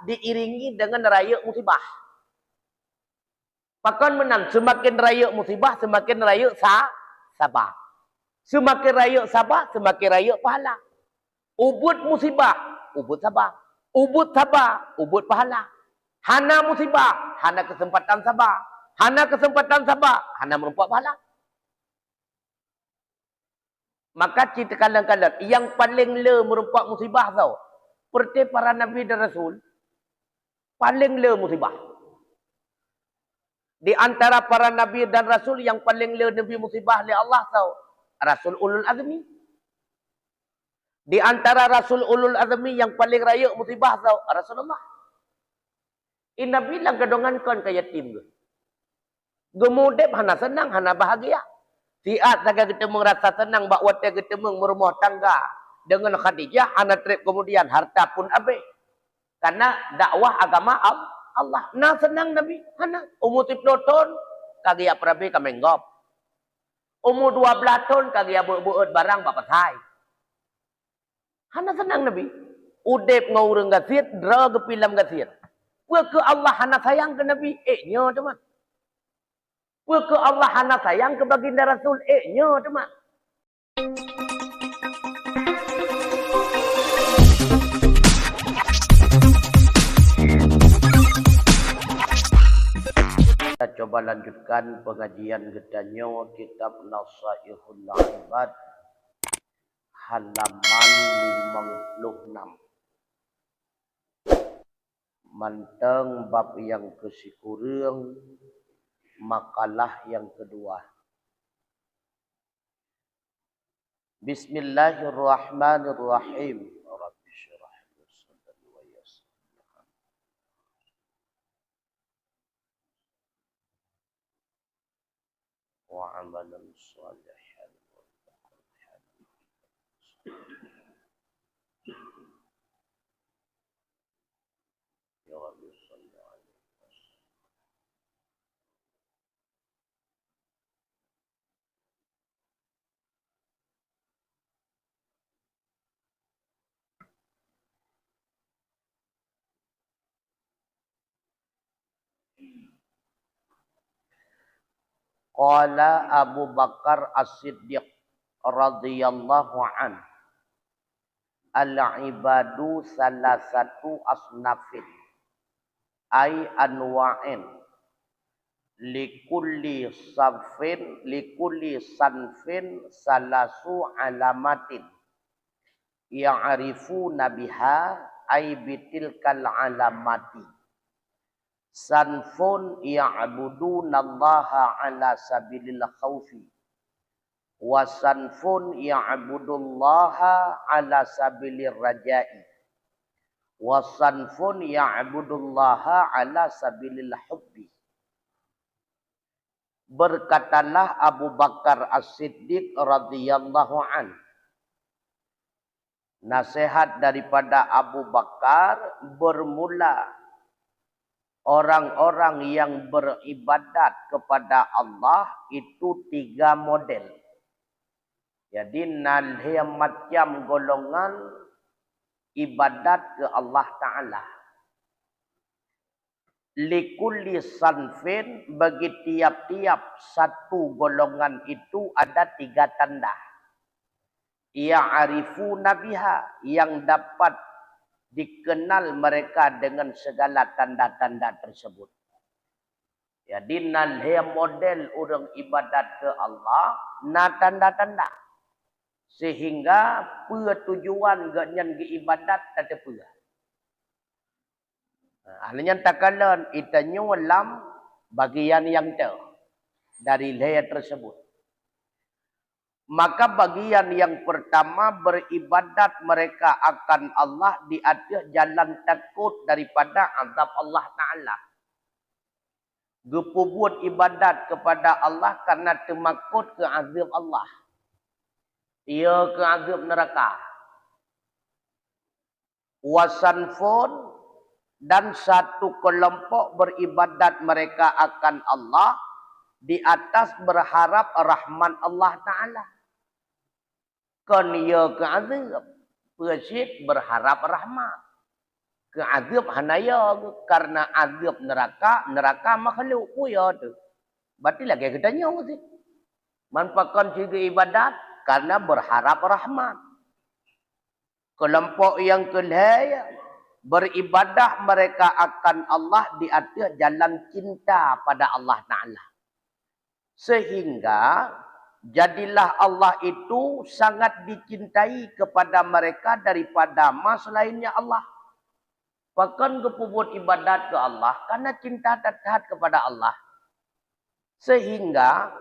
diiringi dengan raya musibah. Pakan menang, semakin raya musibah, semakin raya sabar. Semakin raya sabar, semakin raya pahala. Ubud musibah, ubud sabar. Ubud sabar, ubud pahala. Hana musibah, hana kesempatan sabar. Hana kesempatan sabar, hana merumpak pahala. Maka cerita kadang-kadang, yang paling le merumpak musibah tau. Seperti para Nabi dan Rasul, paling le musibah. Di antara para Nabi dan Rasul yang paling le Nabi musibah oleh Allah tahu. Rasul Ulul Azmi. Di antara Rasul Ulul Azmi yang paling raya musibah tahu. Rasulullah. Ina bilang kedongan kan ke yatim. Gemudep hana senang, hana bahagia. Tiat saja kita merasa senang bahawa kita merumah tangga. Dengan Khadijah, hana trip kemudian harta pun habis. Karena dakwah agama Allah. Nah senang Nabi. Hana. Umur 10 tahun. Kagak perabi kamenggop. Umur 12 tahun. Kagak buat barang bapak thai. Hana senang Nabi. Udep ngurung gasit. Dra kepilam gasit. Ke Allah hana sayang ke Nabi. Nyo teman. Ke Allah hana sayang ke baginda Rasul. Nyo teman. Kita coba lanjutkan pengajian kita kitab Nasaihul Ibad halaman 56. Manteng bab yang kesikurang, makalah yang kedua. Bismillahirrahmanirrahim. وعملا صالحا يا رب صل عليه وسلم. Qala Abu Bakar As-Siddiq radhiyallahu an. Al-ibadu salasatu asnafin ay anwa'in likulli sanfin salasu alamatin ya'rifuna biha ay bitilkal alamati. Sanfun ya'budunallaha ala sabilil khawfi. Wasanfun ya'budullaha ala sabilir raja'i. Wasanfun ya'budullaha ala sabilil hubbi. Berkatalah Abu Bakar As-Siddiq radhiyallahu an. Nasihat daripada Abu Bakar bermula orang-orang yang beribadat kepada Allah itu 3 model. Jadi nalih macam golongan ibadat ke Allah Ta'ala. Likulli sanfin, bagi tiap-tiap satu golongan itu ada 3 tanda. Ya'rifuna biha, yang dapat dikenal mereka dengan segala tanda-tanda tersebut. Jadi nalih model orang ibadat ke Allah, na tanda-tanda. Sehingga tujuan ganyan ke ibadat tak ada. Hanya takalan itanya lam bagian yang tu dari leher tersebut. Maka bagian yang pertama beribadat mereka akan Allah di atas jalan takut daripada azab Allah Ta'ala. Gepubuat ibadat kepada Allah karena temakut ke azab Allah. Ia ke azab neraka. Wasanfun, dan satu kelompok beribadat mereka akan Allah di atas berharap rahman Allah Ta'ala. Kan ia ke azab, persid berharap rahmat. ke azab hanaya karena azab neraka makhluk puya tu. Berarti lagi kita nyawa sih. Manfaatkan juga ibadat karena berharap rahmat. Kelompok yang kedua beribadah mereka akan Allah di atas jalan cinta pada Allah Ta'ala. Sehingga jadilah Allah itu sangat dicintai kepada mereka daripada selainnya Allah. Bahkan kepubut ibadat ke Allah karena cinta taat kepada Allah. Sehingga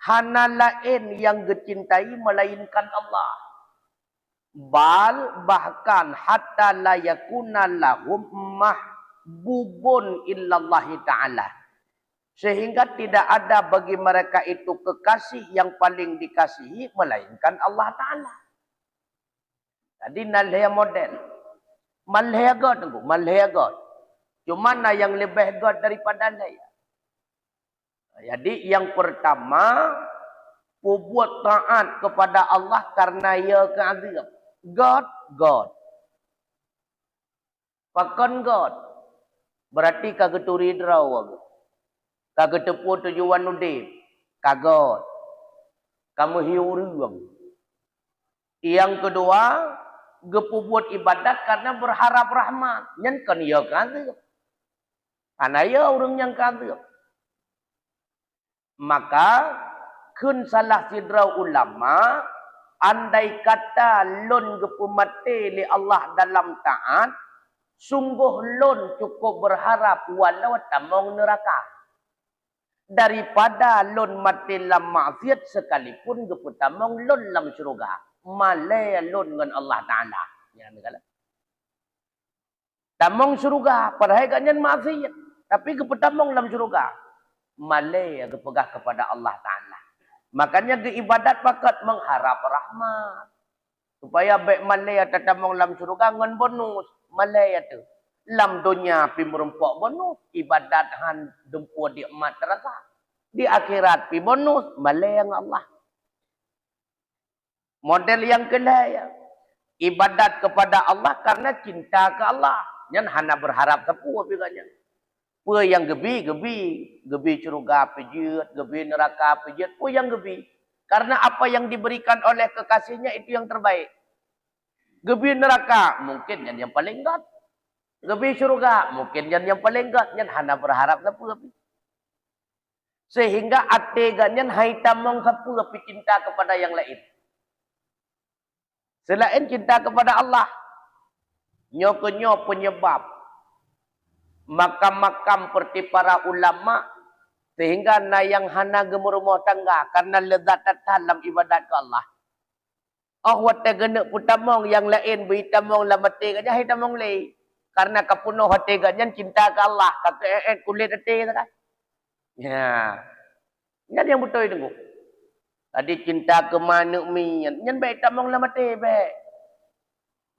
hana lain yang dicintai melainkan Allah. Bahkan hatta la yakuna lahum mahbubun illallahi ta'ala. Sehingga tidak ada bagi mereka itu kekasih yang paling dikasihi melainkan Allah Ta'ala. Jadi nalaya model. Malaya God tunggu, malaya God. Cuma yang lebih God daripada nalaya. Jadi yang pertama, buat taat kepada Allah karena ia keazab. God. Pakan God. Berarti kagak turi draw. Kagak tepu tujuan udip. Kagak. Kamu hiurang. Yang kedua, gepubuat ibadat karena berharap rahmat. Yang kan ia keazab. Karena ia orang yang keazab. Maka kun salah sidra ulama andai kata lon gepumate li Allah dalam taat sungguh lon cukup berharap walau tamong neraka daripada lon mati lam maksiat sekalipun geputamong lon lam syurga malaya lon dengan Allah Taala ya negala tamong syurga padahal ganyan maksiat tapi geputamong lam syurga malaya gepegah kepada Allah Ta'ala. Makanya ke ibadat pakat mengharap rahmat. Supaya baik malaya tatamong lam syurga ngan bonus. Malaya tu. Lam dunia pi merempok bonus. Ibadat han dempu di emat terasa. Di akhirat pi bonus. Malaya ng Allah. Model yang kedua. Ibadat kepada Allah karena cinta ke Allah. Yang hana berharap tepu apikanya. Apa yang gebi syurga pejut, gebi neraka pejut, apa yang gebi. Karena apa yang diberikan oleh kekasihnya itu yang terbaik. Gebi neraka, mungkin yang paling gat. Gebi syurga, mungkin yang paling gat. Yang hana berharap sapu gebi. Sehingga ategannya haitamong sapu gebi cinta kepada yang lain. Selain cinta kepada Allah. Nyokonyo penyebab. Makam-makam seperti para ulama sehingga na yang hana gemurumah tangga karena lezat dalam ibadat ke Allah. Oh wate genek putamong yang lain berhitamong lamate ganya hitamong lei karena kapuno hati ganyan cinta ke Allah kakek kulit hati kan. Ya. Ini yang betul itu. Tadi cinta ke manuk mi nyen baik tamong lamate baik.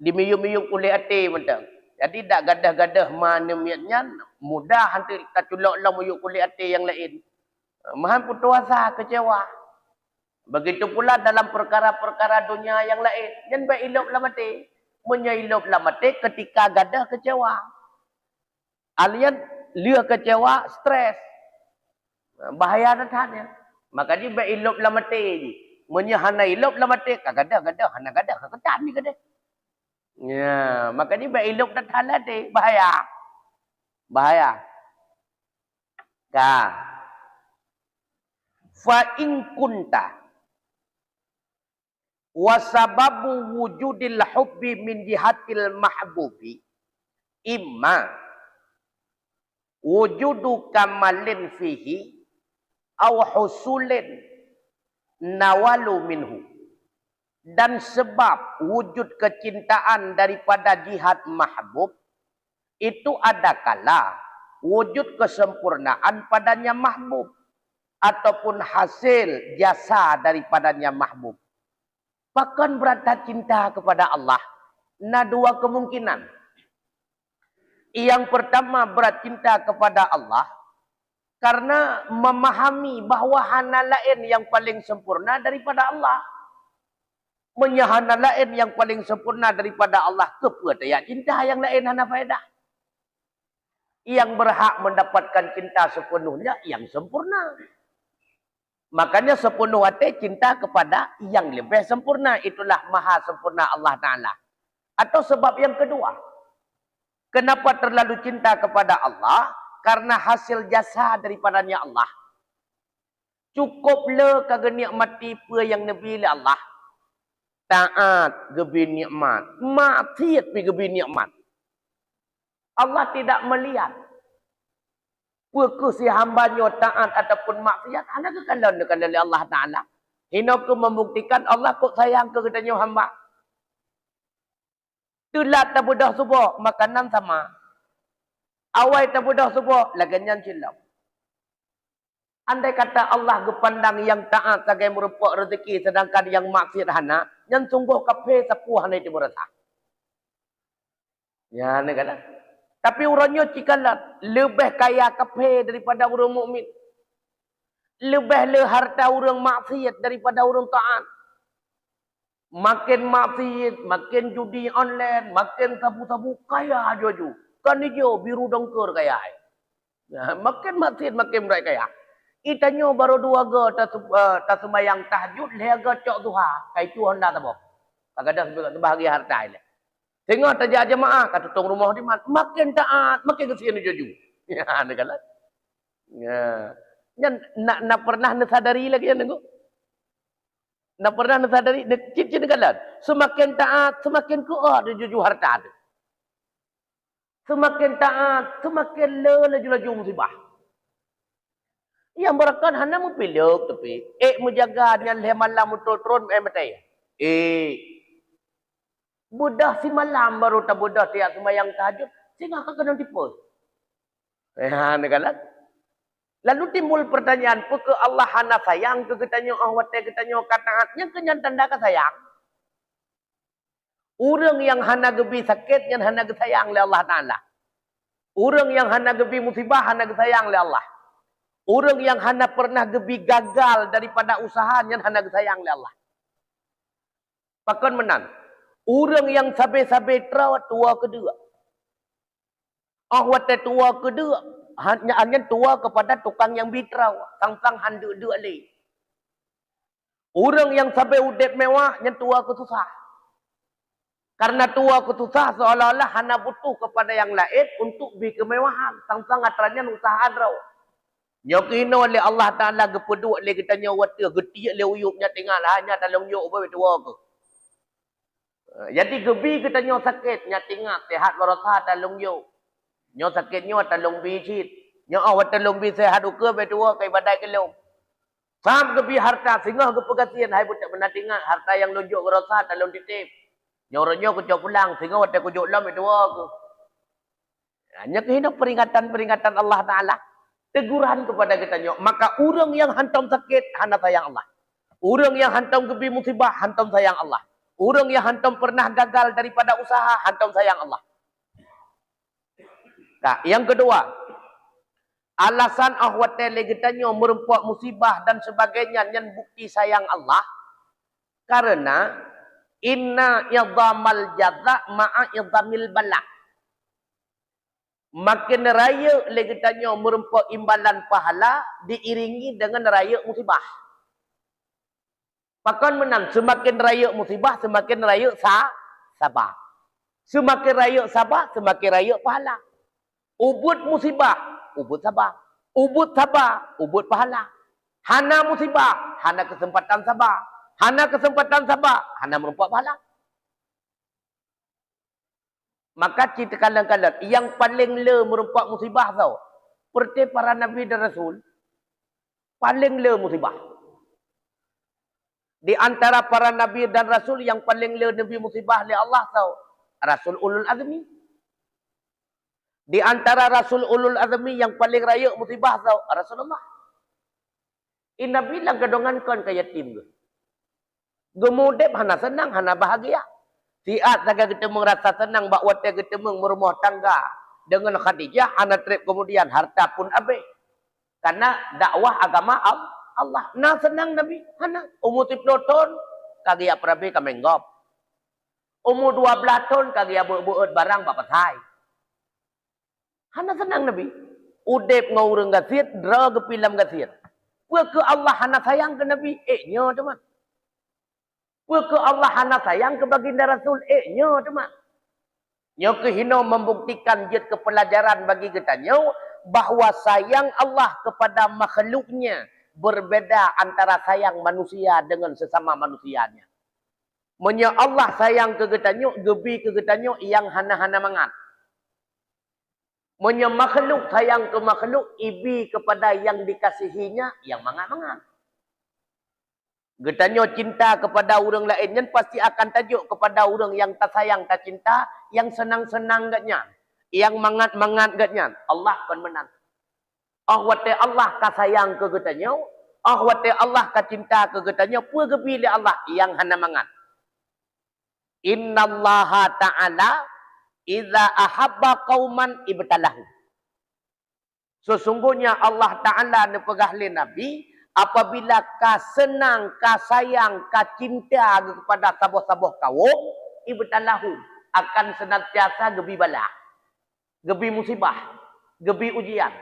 Di miyum-miyum kulit hati mentang. Jadi tak gadah-gadah mana miatnya mudah hantu tak culak lah muyuk kulit hati yang lain. Mahan putus asa kecewa. Begitu pula dalam perkara-perkara dunia yang lain. Yang baik ilop lah mati. Menyailop lah mati ketika gadah kecewa. Alian lihat kecewa, stres. Bahaya datanya. Maka dia baik ilop lah mati. Menyahana ilop lah mati. Kagadah-gadah, hana gadah, kagetan ni gadah. Ya, maka ni baik elok dan halal deh, bahaya. Bahaya. Ka. Fa in kunta wa sababu wujudil hubbi min jihatil mahbubi imma wujudu kamalin fihi aw husulin nawalu minhu. Dan sebab wujud kecintaan daripada jihad mahbub itu ada kala wujud kesempurnaan padanya mahbub ataupun hasil jasa daripadanya mahbub. Bahkan berata cinta kepada Allah. Nah dua kemungkinan. Yang pertama berat cinta kepada Allah karena memahami bahawa hana lain yang paling sempurna daripada Allah. Menyahana lain yang paling sempurna daripada Allah. Kepada ya cinta yang lain hana faedah. Yang berhak mendapatkan cinta sepenuhnya yang sempurna. Makanya sepenuh hati cinta kepada yang lebih sempurna. Itulah maha sempurna Allah Ta'ala. Atau sebab yang kedua. Kenapa terlalu cinta kepada Allah? Karena hasil jasa daripadanya Allah. Cukuplah kagak nikmati apa yang Nabi Allah. Taat gebi nikmat. Maksiat pi gebi nikmat. Allah tidak melihat. Apakah si hambanya taat ataupun maksiat. Hanya kekalan oleh Allah Ta'ala. Ini aku membuktikan Allah kok sayang ke katanya hamba. Tulat tak budak subuh, makanan sama. Awai tak budak subuh, laganyan silap. Andai kata Allah gepandang yang taat sebagai merupakan rezeki, sedangkan yang maksiat hana, yang sungguh kafe sapu hana itu berasa. Ya, ni kata. Tapi orangnya cikalah lebih kaya kafe daripada orang mukmin. Lebih le harta orang maksiat daripada orang taat. Makin maksiat, makin judi online, makin sabu-sabu kaya jojo. Kan hijau biru dongker kaya. Ya, makin maksiat makin berat kaya. Itanya baru dua ga tak semayang tahajud, lega cok duha. Kai tu hendak tak boh. Kadang bahagia harta ile. Tengok tajak jemaah kata tong rumah di mana makin taat, makin kesian jojo. Ya, ada kalah. Ya. Nak pernah sadari lagi ya nengok. Nak pernah sadari cicit kalah. Semakin taat, semakin kuat jojo harta tu. Semakin taat, semakin laju musibah. Yang berakan hana mu pilih tapi menjaga yang le malam mutul-turun matai. Budak si malam baru tak budak tiap sembahyang tahajud sehingga kena tipu. Ni kalah. Lalu timbul pertanyaan, apakah Allah hana sayang ke katanya Allah katanya kataatnya kenyan tanda ke sayang. Orang yang hana gebi sakit yang hana sayang oleh Allah Taala. Orang yang hana gebi musibah hana sayang oleh Allah. Orang yang hana pernah gebi gagal daripada usahanya hana sayang oleh Allah. Pakan menang. Orang yang sabai-sabai terawat tua kedua. Awat tua kedua. Hanya tua kepada tukang yang bitrau. Sang-sang handuk dua lagi. Orang yang sabai udep mewah. Yang tua ke susah. Karena tua ke susah seolah-olah hana butuh kepada yang lain untuk beri kemewahan. Sang-sang atranya usaha draw. Nyokino oleh Allah Ta'ala gepeduk oleh kitanya wata. Getiak oleh uyuknya tinggal. Hanya dalam yuk apa tua ke. Jadi gebi kitanya sakit. Nya tinggal sehat warasa dalam yuk. Nyo sakitnya talong bicit. Nyo awat talong bi sehat uke betua kai badai kelong. Sam gebi harta singgah ke pegasian hai budak benatingan harta yang lonjok gerasa talong titip. Nyo ronyo ku cok pulang singgah wate ku jok lam betua ku. Hanya kehidup peringatan-peringatan Allah Taala. Teguran kepada kita nyo. Maka orang yang hantam sakit hana sayang Allah. Orang yang hantam gebi musibah hantam sayang Allah. Orang yang hantam pernah gagal daripada usaha hantam sayang Allah. Nah, yang kedua, alasan ahwat legetanya merempuak musibah dan sebagainya yang bukti sayang Allah karena inna idhamal jaza ma'a idhamil bala. Makin raya legetanya merempuak imbalan pahala diiringi dengan raya musibah. Pakan menang semakin raya musibah semakin raya sabar. Semakin raya sabar semakin raya pahala. Ubud musibah, ubud sabar. Ubud sabar, ubud pahala. Hana musibah, hana kesempatan sabar. Hana kesempatan sabar, hana merempuak pahala. Maka cerita kadang-kadang yang paling le merempuak musibah tau. Seperti para Nabi dan Rasul. Paling le musibah. Di antara para Nabi dan Rasul yang paling le Nabi musibah oleh Allah tau. Rasul Ulul Azmi. Di antara Rasul Ulul Azmi yang paling raya musibah tau Rasulullah. Ina bilang kedongan kan ke yatim ke. Gemudep hana senang, hana bahagia. Siat saga kita merasa senang bahawa kita merumah tangga dengan Khadijah, hana trip kemudian harta pun habis. Karena dakwah agama Allah. Nah senang Nabi, hana umur 10 tahun kagak perabi kamenggop. Umur 12 tahun kagak beut barang bapak thai. Hana senang Nabi. Udep ngurung gasit, dra gepilam gasit. Wa ke Allah hana sayang ke Nabi, nyo teman. Wa ke Allah hana sayang ke baginda Rasul, nyo teman. Nyo ke hino membuktikan jid kepelajaran bagi kita nyo bahwa sayang Allah kepada makhluknya berbeda antara sayang manusia dengan sesama manusianya. Menya Allah sayang ke kita nyo, gebi ke kita nyo yang hana-hana mangat. Menya makhluk sayang ke makhluk, ibi kepada yang dikasihinya, yang mangat-mangat. Getanyo cinta kepada orang lain, yang pasti akan tajuk kepada orang yang tak sayang, tak cinta, yang senang-senang gatnya, yang mangat-mangat gatnya. Allah pun menang. Wate Allah ka sayang ke getanyo, wate Allah ka cinta ke getanyo, pua gebili Allah yang hana mangat. Innallaha ta'ala idza ahabba qauman ibtalahu. Sesungguhnya Allah Ta'ala nepegahli Nabi apabila ka senang, ka sayang, ka cinta kepada saboh-saboh kaum, ibtalahu akan senantiasa gebi bala, gebi musibah, gebi ujian.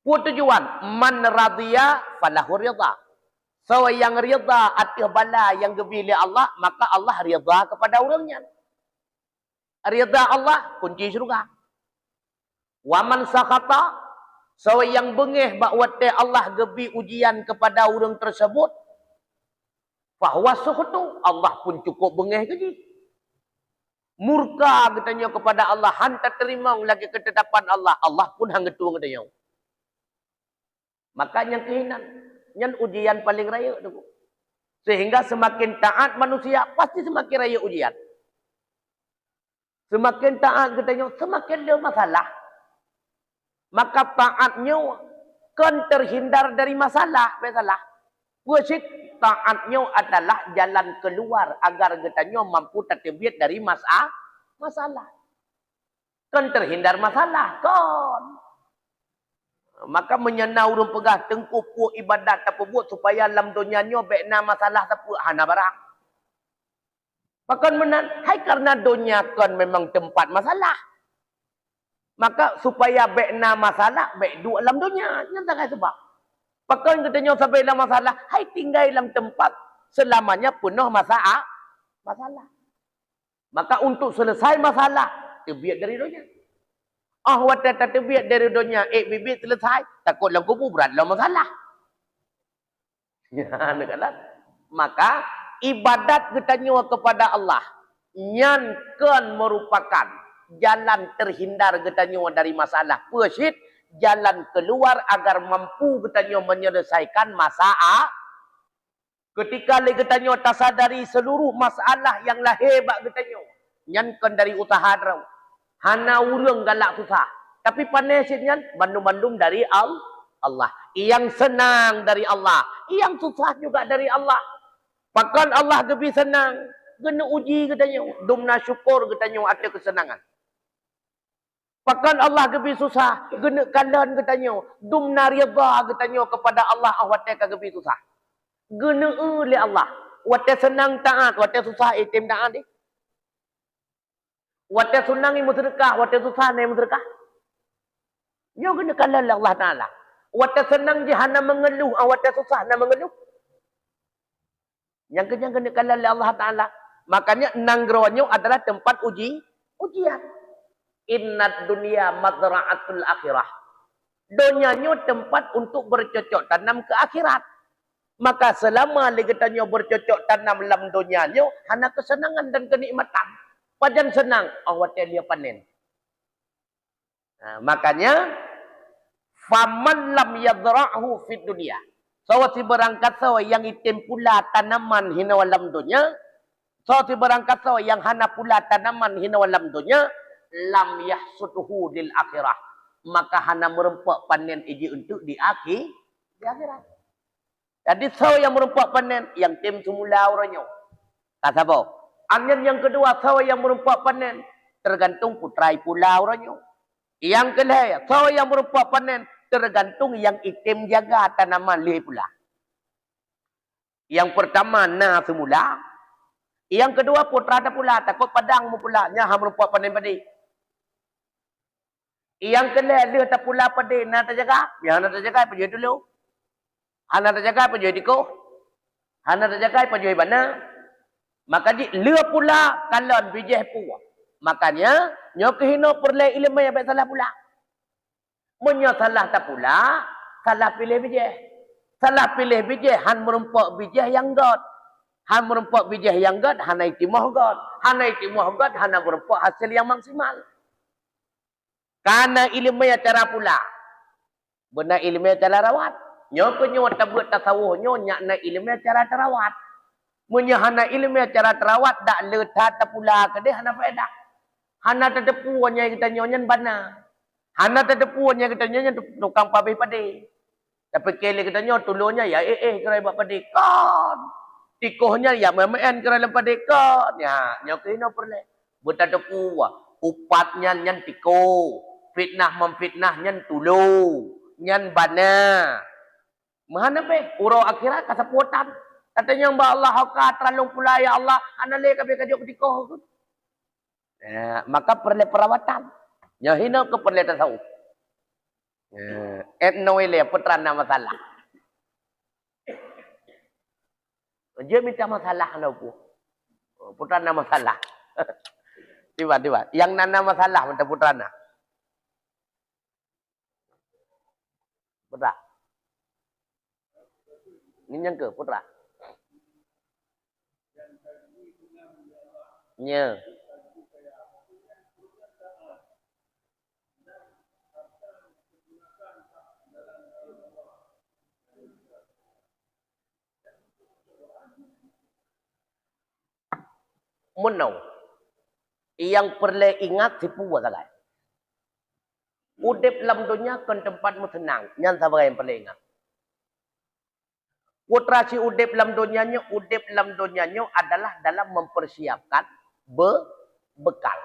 Pu tujuan man radhiya falahu ridha. So yang ridha atih bala yang gebi li Allah, maka Allah ridha kepada orangnya. Ridha Allah kunci syurga. Waman sakhata, so yang bengeh bahawa Allah gebi ujian kepada orang tersebut, fahuwa sukhtu, Allah pun cukup bengeh keji. Murka katanya kepada Allah, hantar terima lagi ketetapan Allah, Allah pun hanggetu katanya. Makanya kehinan, yang ujian paling raya tu. Sehingga semakin taat manusia pasti semakin raya ujian. Semakin taat katanya, semakin dia masalah. Maka taatnya kan terhindar dari masalah. Wasit taatnya adalah jalan keluar agar katanya mampu tertebit dari masalah. Kan terhindar masalah kan. Maka menyenau urung pegah tengkupu ibadat tak buat supaya dalam dunianya bekna masalah tak hana barang. Bahkan menan, hai karena dunia kan memang tempat masalah. Maka supaya bekna masalah, bek dua dalam dunia. Yang tak sebab. Bahkan katanya sampai dalam masalah, hai tinggal dalam tempat selamanya penuh masalah. Maka untuk selesai masalah, terbiak dari dunia. Wadah tak terbiak dari dunia, bibit selesai, takut dalam kubur berat dalam masalah. Ya, maka ibadat katanya kepada Allah yang kan merupakan jalan terhindar katanya dari masalah. Persit jalan keluar agar mampu katanya menyelesaikan masalah. Ketika katanya tasadari seluruh masalah yang lahir bak katanya yang kan dari usaha draw. Hana urang galak susah. Tapi panesitnya bandum-bandum dari Allah. Yang senang dari Allah. Yang susah juga dari Allah. Bahkan Allah lebih senang. Kena uji katanya. Dumna syukur katanya ada kesenangan. Bahkan Allah lebih susah. Kena kalan katanya. Dumna rida katanya kepada Allah. Awatnya lebih susah. Kena oleh Allah. Watnya senang taat. Watnya susah itim taat ni. Watnya senang imu sedekah. Watnya susah ni imu sedekah. Dia kena kalan Allah Ta'ala. Watnya senang je hana mengeluh. Watnya susah hana mengeluh. Yang kena kalah oleh Allah Ta'ala. Makanya nanggronya adalah tempat ujian. Innad dunia mazra'atul akhirah. Dunianya tempat untuk bercocok tanam ke akhirat. Maka selama legetanya bercocok tanam dalam dunianya, hana kesenangan dan kenikmatan. Pajan senang, awatnya dia panen. Nah, makanya, faman lam yadra'hu fid dunia. So si berangkat sawa yang itim pula tanaman hina walam dunia. So si berangkat sawa yang hana pula tanaman hina walam dunia. Lam yahsuduhu lil akhirah. Maka hana merempak panen iji untuk di akhirat. Jadi sawa yang merempak panen yang tim semula orangnya. Kata apa? Angin yang kedua sawa yang merempak panen tergantung putrai pula orangnya. Yang kedua sawa yang merempak panen tergantung yang itim jaga tanaman leh pula. Yang pertama, na semula. Yang kedua, putra ada pula. Takut padang mu pula. Nya ha merempuak pandai-pandai. Yang kedua, dia tak pula pandai. Na tak jaga. Ya, na tak jaga. Pergi dulu. Hana tak jaga. Pergi diko. Hana tak jaga. Pergi mana. Maka di lua pula kalon bijih puak. Makanya, nyo kehino perlai ilmu yang baik salah pula. Menyo salah tak pula, salah pilih bijih. Salah pilih bijih, han merempuak bijih yang god. Han merempuak bijih yang god, hana itimoh god. Hana itimoh god, hana merempuak hasil yang maksimal. Karena ilmu yang cara pula. Benar ilmu yang cara rawat. Nyo kenyo tabut tasawuh nyo nyak na ilmu yang cara terawat. Munya hana ilmu yang cara terawat dak letat pula ke dia hana faedah. Hana tetepuannya kita nyonya bana. Hana tetepuannya kita nyonya tukang pabeh pade. Tapi kele kita nyonya tulunya ya kerai buat pade kon. Tikohnya ya memen kerai pade kon. Ya nyokino perle. Buta tepu upatnya nyan tiko. Fitnah memfitnah nyan tulu. Nyan bana. Mahana pe uro akhirat kasaputan. Katanya mbak Allah haka terlalu pula ya Allah. Anale kabe kajuk tiko. Ya, maka perlu perawatan. Ya hina ke perlu tasawuf. Etno ile putra nama masalah. Dia minta masalah nak putra nama masalah. Tiba-tiba yang nana masalah minta putra na. Putra. Ini yang ke putra. Nya. Menau. Yang perlu ingat si puwa sagai. Udip dalam dunia kan tempatmu senang. Yang sabar yang perlu ingat. Putra si udip dalam dunianya adalah dalam mempersiapkan bekal.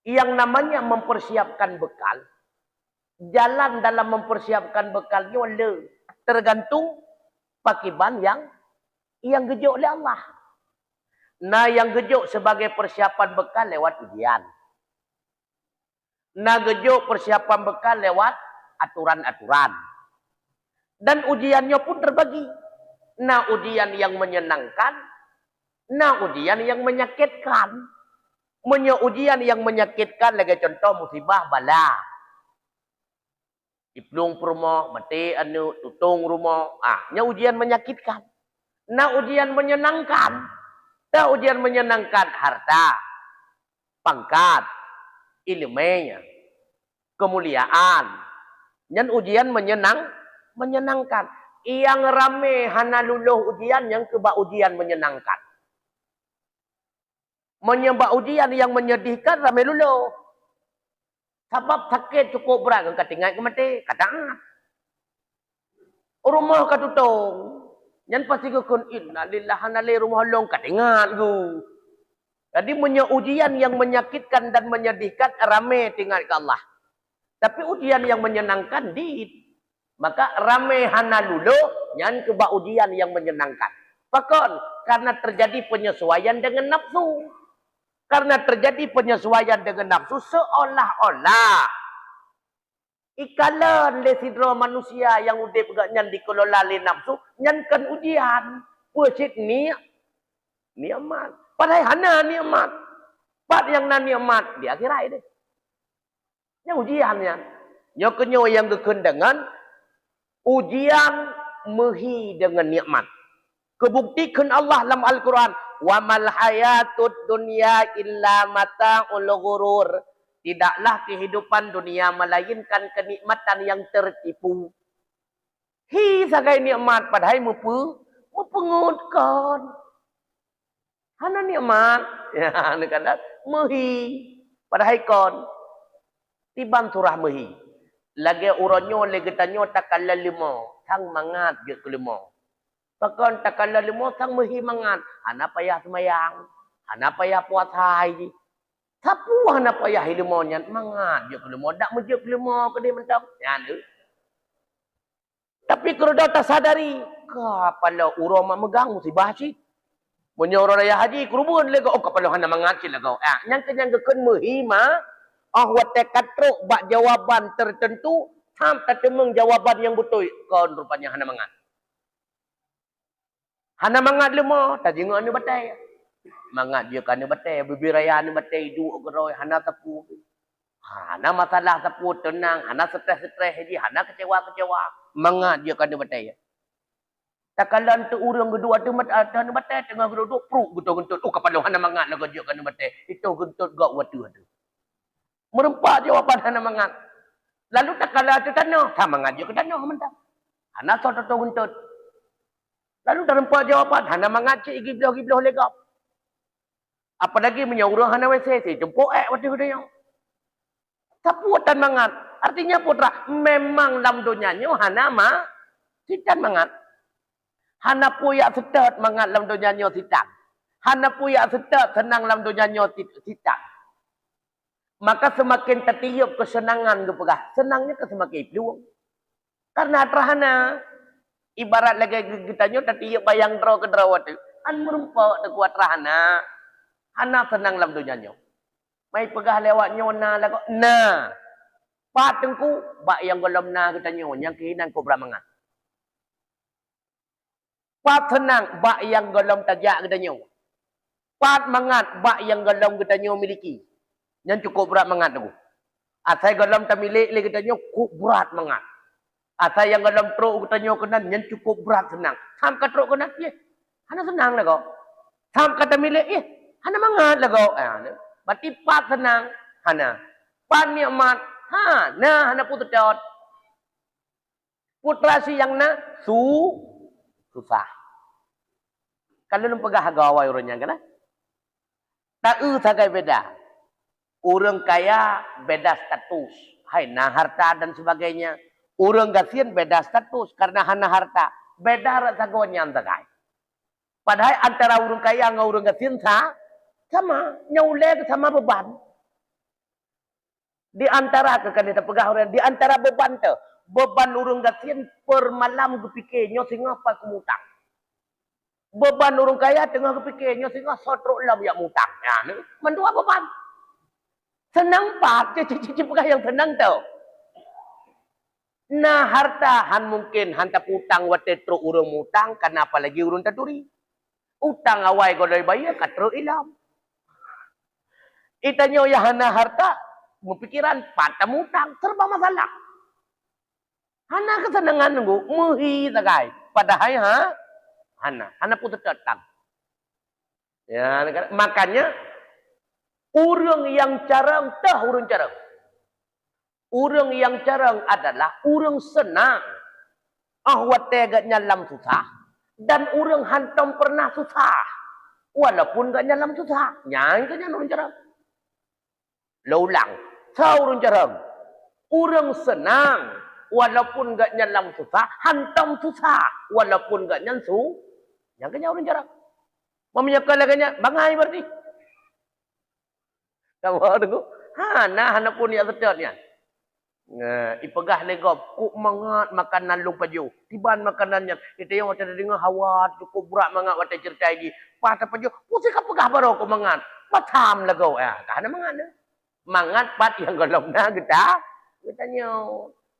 Yang namanya mempersiapkan bekal. Jalan dalam mempersiapkan bekalnya tergantung pakiban yang gejuk oleh Allah. Nah yang gejuk sebagai persiapan bekal lewat ujian. Nah gejuk persiapan bekal lewat aturan-aturan. Dan ujiannya pun terbagi. Nah ujian yang menyenangkan. Nah ujian yang menyakitkan. Ujian yang menyakitkan lagi contoh musibah bala. Iplung rumah, mati anu tutung rumah. Nya ujian menyakitkan. Nah ujian menyenangkan. Nah ujian menyenangkan harta, pangkat, ilmunya, kemuliaan. Yang ujian menyenangkan. Yang rame hana luluh ujian yang keba ujian menyenangkan. Menyebab ujian yang menyedihkan rame luluh. Sebab sakit cukup berat kan tinggal ke mati, kata rumah katutung. Yang pasti kekun innalillahi wa rumah long katingat tu. Jadi ujian yang menyakitkan dan menyedihkan rame tinggal ke Allah. Tapi ujian yang menyenangkan maka rame hana lulu yang keba ujian yang menyenangkan. Pakon karena terjadi penyesuaian dengan nafsu. Karena terjadi penyesuaian dengan nafsu seolah-olah ikalan le sidro manusia yang udip nyan dikelola le nafsu nyan kan ujian pusit ni'mat padahal hana ni'mat pad yang na ni'mat di akhirat deh yang ujiannya nyokenyo yang gekun dengan ujian mehi dengan nikmat kebuktikan Allah dalam Al-Quran wa mal hayatud dunya illa mata'ul ghurur. Tidaklah kehidupan dunia melainkan kenikmatan yang tertipu. Sagai nikmat padahal mupengutkan. Hana nikmat. Ya, kata mehi. Padahal kon. Tiban surah mehi. Lagi uronyo, lagi tanyo takala limo. Sang mangat je kelimo. Pakon takala limo, sang mehi mangat. Hana payah semayang. Hana payah puasai. Sapu hana payah ilmunya mangat je kelimo dak mejep kelimo ke dia mentang. Ya tu. Tapi kalau dah tak sadari, kapala urang mak megang musibah cik. Punya orang raya haji, kerubun lagi. Oh, kapala hana mengacil lagi. Yang kekun muhima, wate katruk bak jawaban tertentu, ham tak temung jawaban yang betul. Kau rupanya hana mengat. Hana mengat lemah, tak jenguk anu batai. Mangat dia kena batai, bibiraya anu batai, duk geroi, hana tepu. Hana masalah tepu, tenang, hana stres-stres, hana kecewa-kecewa. Mangat dia kena batai. Tak kalan tu urang kedua tu hana batai, tengah geduk pruk gentut-gentut. Oh, kapal hana mangat nak dia kena batai. Itu gentut gak waktu tu. Merempak jawapan hana mangat. Lalu tak kalah tu tanah, tak mangat dia ke tanah mentang. Hana soto gentut. Lalu dah rempak jawapan, hana mangat cik giblah-giblah legap. Apa lagi menyaurah hana wese, jemput waktu dia. Sapuatan mangat. Artinya putra, memang dalam dunianya hana sitan mangat. Hana puyak setat mangat dalam dunianya sitan. Hana puyak setat senang dalam dunianya sitan. Maka semakin tertiup kesenangan ke pegah. Senangnya ke semakin peluang. Karena terhana. Ibarat lagi kita nyo tertiup bayang draw ke draw waktu. An merempak terkuat terhana. Hana senang dalam dunianya. Mai pegah lewat nyona lah kok. Nah. Pat tengku. Bak yang golom na kita nyo. Yang kehinan ko beramangan. Pat senang. Bak yang golom tajak kita nyo. Pat mangat. Bak yang golom kita nyo miliki. Yang cukup berat mangat tu. Asal golom tak milik kita nyo. Cukup berat mangat. Asal yang golom truk kita nyo kenan. Yang cukup berat senang. Sam ka truk kenan. Hana senang lah kau. Sam kata milik. Hana mangat lah kau. Berarti pat senang. Hana. Pat nikmat. Hana putus dot. Putra si yang na. Susah. Kalau lu pegah gawai orangnya kan? Tak sagai beda. Orang kaya beda status. Hai, nah harta dan sebagainya. Orang gasian beda status. Karena hana harta. Beda rasa gawanya sagai. Padahal antara orang kaya dengan orang gasian sama. Nyauleg sama beban. Di antara kekanita pegah orang. Di antara beban tu. Beban orang gasian per malam kepikirnya sehingga apa kemutang. Beban orang kaya tengah kepikirnya sehingga sotrok lah yang mutang. Mendua beban. Senang pak. Cici pegah yang senang tu. Nah harta han mungkin hantar utang wate truk urang mutang. Kenapa lagi urang taduri. Utang awai golai bayar katro ilam. Itanya ya hana harta. Mempikiran patah mutang. Serba masalah. Hana kesenangan nunggu. Muhi sagai. Padahal Hana putus datang. Ya, makanya. Urang yang carang. Tah urang carang. Urang yang carang adalah. Urang senang. Wate gak nyalam susah. Dan urang hantam pernah susah. Walaupun gak nyalam susah. Nyai ke nyalam urang carang. Laulang. Sa urang carang. Urang senang. Walaupun gak nyalam susah. Hantam susah. Walaupun gak nyansu. Yang kena orang jarang. Memenyakkan laganya. Bangai berarti. Kamu tengok. Hana pun yang sedapnya. Ipegah legop. Kuk mangat makanan lu paju. Tiban makanannya. Kita yang macam dengar hawa. Cukup berat mangat. Wata cerita ini. Patah paju. Pusing ka pegah baru kuk mangat. Patam lagau. Hana mangat. Mangat pat yang golong na kita. Katanya.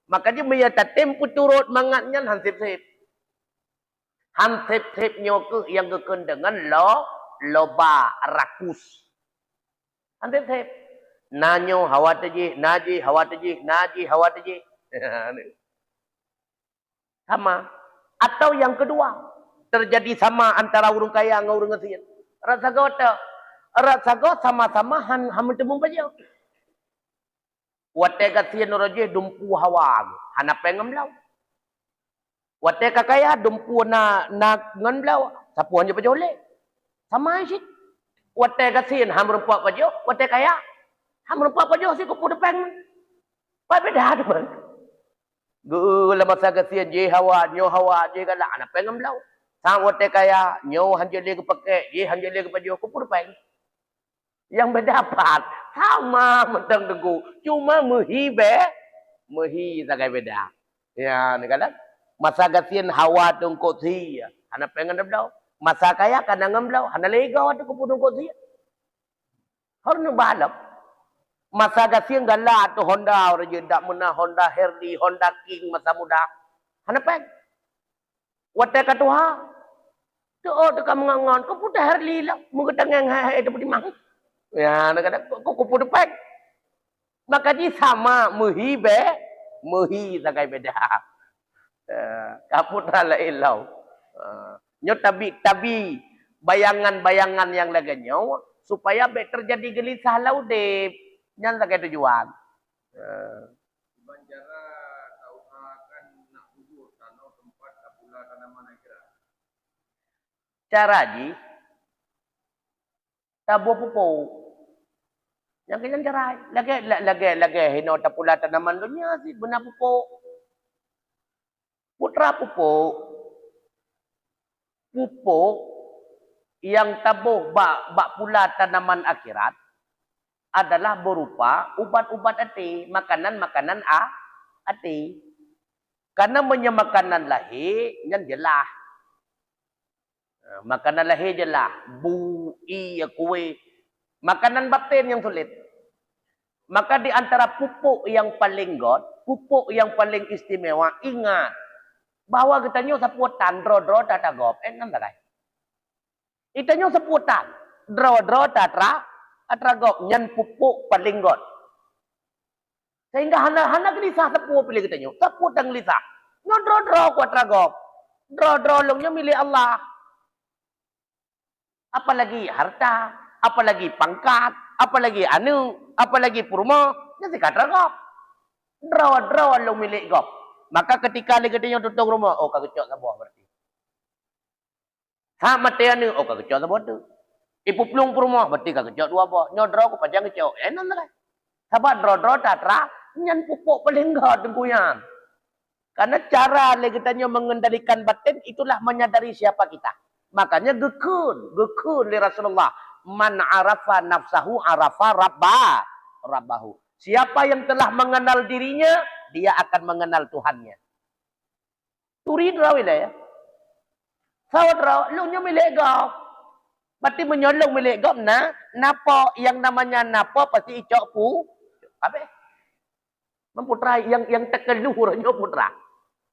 Makanya menyata tempu turut mangatnya. Hansip-sip. Hansip-sip nyoke yang kekun dengan loba rakus. Hansip-sip. Nanyo hawa teji, naji hawa teji, naji hawa teji. Sama. Atau yang kedua. Terjadi sama antara urang kaya dengan urang gasian. Rasa gota. Rasa gota sama-sama hamun temung baja. Wate gasian roje dumpu hawa. Hana pengem lau. Wate kakaya dumpu na ngan lau. Sapuan je pajole. Sama sih. Wate gasian ham rumpak pajo. Wate kaya. Ham rumpak pajo si kupu depeng. Pai beda tu bang. Gula masa gasian je hawa, nyo hawa je galak na pengem lau. Sang wate kaya nyo hanjele ke pakai, je hanjele ke pajo kupu depeng. Yang berdapat sama mentang teguh. Cuma mehi sagai beda. Ya, ni kan? Masa gasian hawa tungkot si. Hana pengen belau. Masa kaya kanangan belau. Hana legaw tu kupun tungkot si. Harus balap. Masa gasian galak tu Honda. Orang jedak mana Honda Harley, Honda King masa muda. Hana peng. Watai katuha. Tu tu kamu ngangon. Kau putih Harley lah. Mungkin tangan hai tu putih mang. Ya, nak kata kau putih peng. Maka dia sama muhibe. Muhi sakai beda. Kaputra la ilau. Nyo tabi bayangan-bayangan yang laganyo supaya be terjadi gelisah laudep. Nyan sakai tujuan. Banjara tauha kan nak kubur tanah tempat kapula tanaman akhirat. Cara ji tabu pupu. Yang kena cerai. Lagi hino tapula tanaman dunia sih benar pupu. Putra pupu yang tabuh bak pula tanaman akhirat adalah berupa ubat-ubat ati, makanan-makanan ati. Karena makanan lahir yang jelas. Makanan lahir jelas, bui, kue. Makanan batin yang sulit. Maka di antara pupuk yang paling god, pupuk yang paling istimewa, ingat bahwa kita nyo seputan dro tata gop, nan takai. Kita nyo seputan dro tata gop, nyan pupuk paling god. Sehingga hana gelisah sepuh pilih kita nyo, seput dan gelisah. Nyo dro kuat gop, dro longnya milik Allah. Apalagi harta, apalagi pangkat, apalagi apalagi purma, nanti kata gop. Draw lo milik gop. Maka ketika lagi dia tutup rumah, oh kagak sabuah berarti. Ha mati anu, oh kagak sabuah tu. Ipu pelung rumah berarti kagak dua buah. Nyodraw ko pajang kecok. Enon lah. Sabat draw tatra, nyan pupuk paling gak dengkuyan. Karena cara lagi kita mengendalikan batin itulah menyadari siapa kita. Makanya gekun li Rasulullah. Man arafa nafsahu arafa rabbahu. Siapa yang telah mengenal dirinya, dia akan mengenal Tuhannya. Turi drawila ya. Saudara, lu nya milik gop. Berarti menyolong milik gop napa yang namanya napa pasti icok pu. Apa? Memputra yang tekeluhur nyo putra.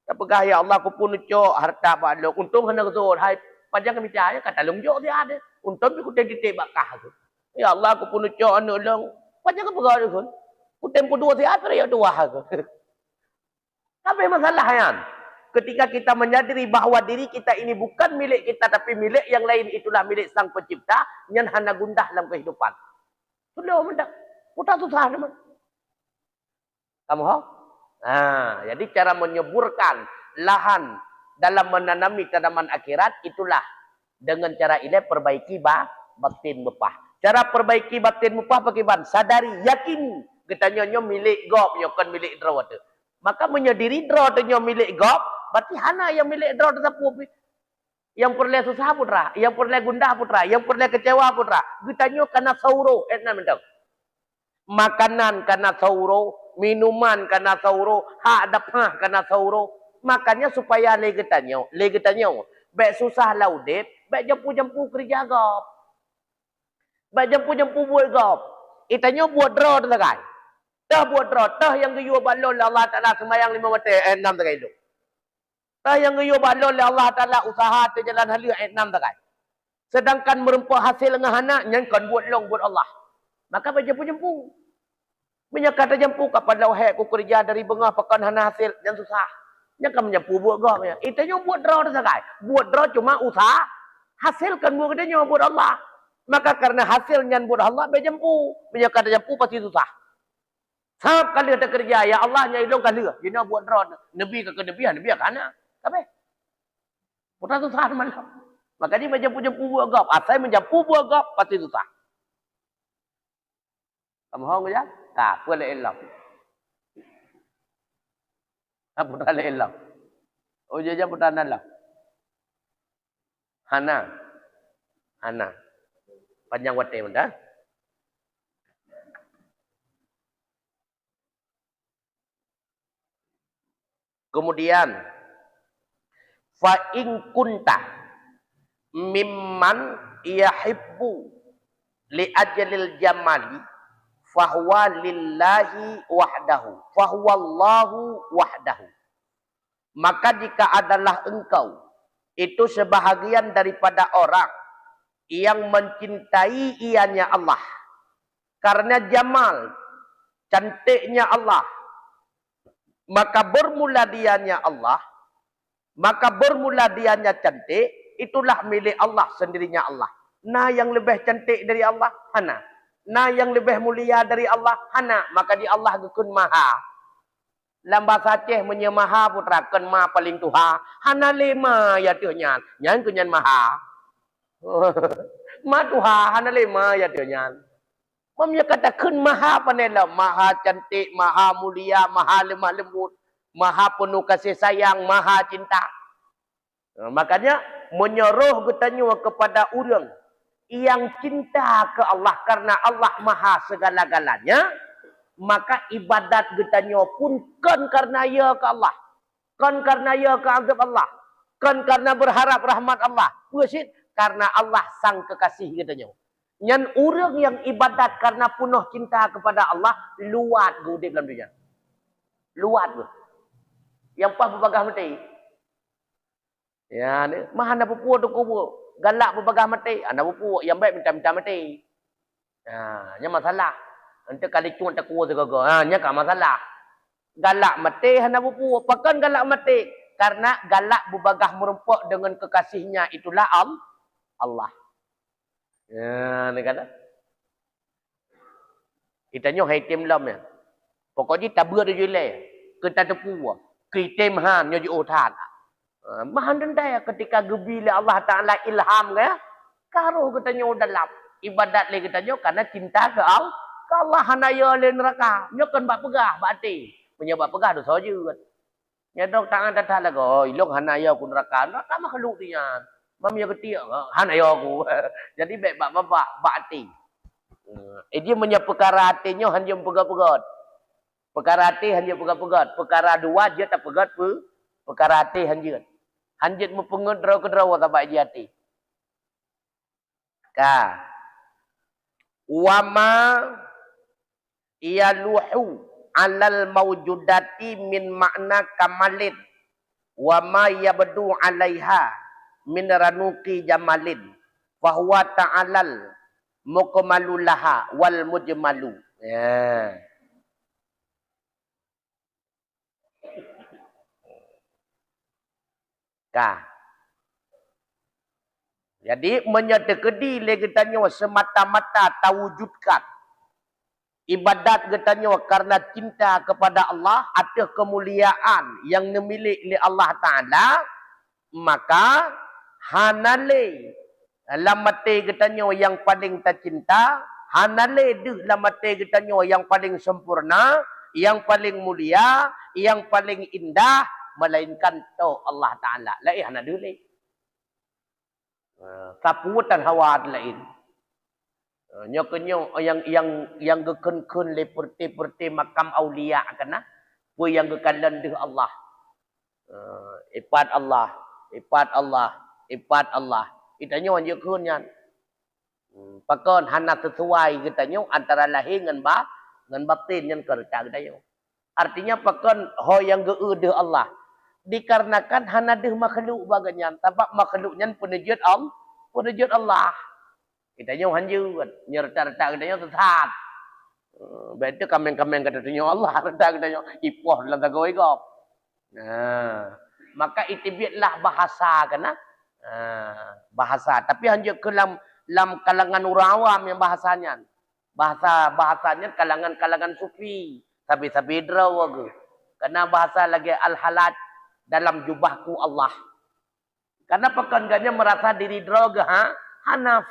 Apakah ya Allah ku pun icok harta balok. Untung hendak zul hai pajang kami cahaya kata lungjok dia ada. Untung ku ditik bakah tu. Ya Allah ku pun icok anu long. Pajang apa gak tu? Ku tempo dua siapa ya dua tu. Apa masalah yan? Ketika kita menyadari bahawa diri kita ini bukan milik kita tapi milik yang lain, itulah milik Sang Pencipta, yang hana gundah dalam kehidupan. Sudah mendak. Putar susah teman. Kamu ho? Nah, jadi cara menyuburkan lahan dalam menanami tanaman akhirat itulah dengan cara ini perbaiki batin mupah. Cara perbaiki batin mupah bagaimana? Sadari, yakin kita nyo milik gop, kan milik draw tu. Maka menyadari draw tu nyo milik gop, berarti hana yang milik draw tu sapu. Yang perlu susah putra, yang perlu gundah putra, yang perlu kecewa putra. Kita nyo kena sauro, mentau. Makanan kena sauro, minuman kena sauro, hak dapah kena sauro. Makanya supaya le kita nyo, baik susah laudep, baik jampu kerja gop. Baik jampu buat gop. Kita nyo buat draw tu sakai. Dah buat draw, dah yang geyu balon Allah Taala sembahyang 5 waktu 6 takai itu. Dah yang geyu balon Allah Taala usaha tu jalan halia 6 takai. Sedangkan merempah hasil dengan anak yang kan buat long buat Allah. Maka berjempu. Banyak kata jempu kapan lau ku kerja dari bengah pekan hana hasil yang susah. Yang kan menyempu buat gom ya. Itu yang buat draw tu sakai. Buat draw cuma usaha hasilkan buat dia buat Allah. Maka karena hasilnya buat Allah berjempu. Banyak kata jempu pasti susah. Sab kali ada kerja ya Allah nya ilong kali dia buat draw nabi ke nabi kana apa putra susah malam maka dia menjempu buat gap asal menjempu buat gap pasti susah kamu hong ya tak boleh elok apa boleh elok oh jaja putra nala hana panjang wate menda. Kemudian fa in kunta mimman yahibbu li ajalil jamali fahuwa lillahi wahdahu fahuwa Allahu wahdahu. Maka jika adalah engkau itu sebahagian daripada orang yang mencintai ianya Allah karena jamal cantiknya Allah, maka bermula dianya Allah, maka bermula dianya cantik, itulah milik Allah sendirinya Allah. Nah yang lebih cantik dari Allah, hana. Nah yang lebih mulia dari Allah, hana. Maka di Allah gekun maha. Dalam bahasa Aceh menyemaha putra ken ma paling tuha. Hana lema ya tuhnyan. Nyan kunyan maha. Ma tuha hana lema ya tuhnyan. Mamnya kata kun maha panela, maha cantik, maha mulia, maha lemah lembut, maha penuh kasih sayang, maha cinta. Makanya menyuruh katanya kepada orang yang cinta ke Allah karena Allah maha segala-galanya, maka ibadat katanya pun kan karena ya ke Allah, kan karena ya ke azab Allah, kan karena berharap rahmat Allah, puasit karena Allah sang kekasih katanya. Yang orang yang ibadat karena penuh cinta kepada Allah, luat ke udip dalam dunia. Luat ke. Yang pas berbagah mati. Ya, ni mah anda pupuk tu kubur. Galak berbagah mati. Anda pupuk. Yang baik minta-minta mati. Ha, yang masalah. Nanti kali cuan tak kuat segala. Ha, nya kan masalah. Galak mati anda pupuk. Pakan galak mati. Karena galak berbagah merempuk dengan kekasihnya. Itulah Allah. Ya, ni kata. Itanya hai tim lam ya. Pokoknya tabur dia le. Kita tepu. Kita mahan nyo jo than. Mahan dendai ketika gebila Allah Taala ilham ke. Karo katanya dalam ibadat le katanya karena cinta ke Allah. Ke Allah hanaya le neraka. Nyo kan bak pegah bati. Menyebab pegah dosa juga. Nyadok tangan datang lagi. Oh, ilok hanaya ku neraka. Neraka makhluk dia. Mamnya ketiak, hanaya aku. Jadi baik bapak bakti. Dia punya perkara hatinya hanya pegat-pegat. Perkara hati hanya pegat-pegat. Perkara dua dia tak pegat pun. Perkara hati hanya. Hanya mempengut draw-draw tak dia hati. Ka. Wama yaluhu alal mawjudati min makna kamalin. Wama yabdu alaiha min ranuqi jamalin fahuwa ta'alal mukmalulaha wal mujmalu. Ya. Ka. Jadi menyedekedi le katanya semata-mata tawujudkan ibadat katanya karena cinta kepada Allah atau kemuliaan yang dimiliki oleh Allah Taala, maka hanale lamate katanya yang paling tercinta, hanale deh lamate katanya yang paling sempurna, yang paling mulia, yang paling indah, melainkan to Allah Taala. Lain hana deh. Saputan hawa lain. Nyokenyo yang gekun-kun le perti makam aulia kana, pu yang gekalan deh Allah. Ipat Allah, ipat Allah, ipat Allah. Itanya wan yekun yan. Pakon hana sesuai kitanya antara lahir dengan batin yang kerja kitanya. Artinya pakon ho yang geude Allah. Dikarenakan hana deh makhluk baganyan, sebab makhluknya penejut Allah. Kitanya hanju nyerta-reta kitanya sesat. Betul kameng-kameng katanya Allah, reta kitanya ipoh dalam tagawai gop. Nah, maka itibiatlah bahasa kana. Bahasa tapi hanya ke dalam kalangan orang awam yang bahasanya. Bahasanya kalangan sufi. Sabi-sabi draw ke. Karena bahasa lagi al-halat dalam jubahku Allah. Karena pekangannya merasa diri draw ke hana.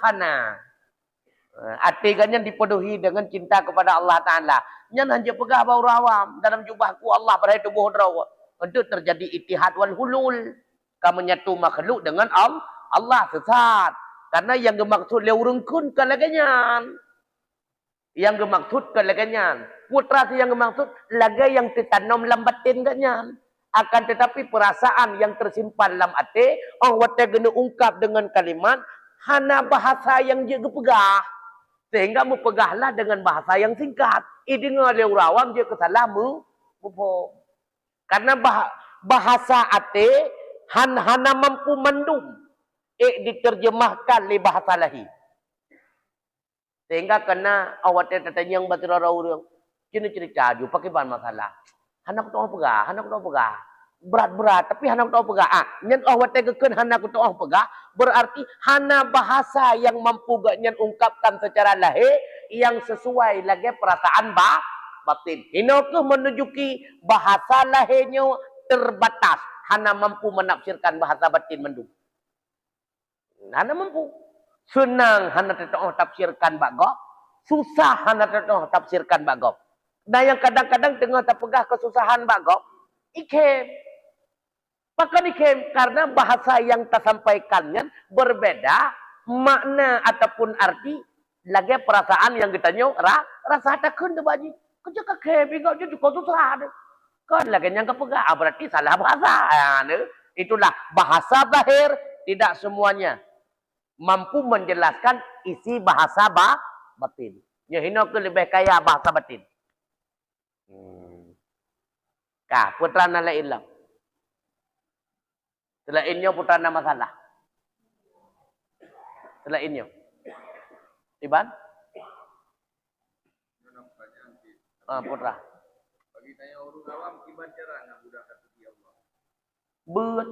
Artinya dipenuhi dengan cinta kepada Allah Ta'ala. Yang hanya pegah bau awam dalam jubahku Allah pada tubuh draw. Untuk terjadi itihad wal hulul. Kamu menyatu makhluk dengan Allah sesat. Karena yang dimaksud leurungkun kelaganyan. Yang dimaksud kelaganyan. Putra yang dimaksud laga yang tertanam dalam batin ganyan. Akan tetapi perasaan yang tersimpan dalam hati, orang wate kena ungkap dengan kalimat, hana bahasa yang dia pegah. Sehingga mempegahlah dengan bahasa yang singkat. Dengar dia orang awam, dia kesalah mufhum. Karena bahasa hati, hana mampu mendung. Diterjemahkan oleh bahasa lahi. Sehingga kena awak tanya yang batera orang. Kena cerita je pakai bahan masalah. Anak tu orang pegah, anak tu orang pegah. Berat-berat tapi anak tu orang pegah. Nyen awak tegakan anak tu orang pegah, berarti hana bahasa yang mampu nyen ungkapkan secara lahir yang sesuai lagi perasaan batin. Ini ke menunjuki bahasa lahirnya terbatas, hana mampu menafsirkan bahasa batin mendung. Hana mampu. Senang hana tetap tafsirkan bagok, susah hana tetap tafsirkan bagok. Nah yang kadang-kadang tengah terpegah kesusahan bagok, ikem. Maka ikem karena bahasa yang tersampaikannya berbeda makna ataupun arti lagi perasaan yang kita rasa takkan tu baji. Kerja kekem ingau je juga susah tu. Kan lagi yang kepegah berarti salah bahasa. Itulah bahasa zahir tidak semuanya mampu menjelaskan isi bahasa batin. Ya hina ke lebih kaya bahasa batin. Kah putra na lain lang. Selainnya putra na masalah. Selainnya. Iban? Putra. Bagi tanya orang awam, gimana cara nak budak kata Allah?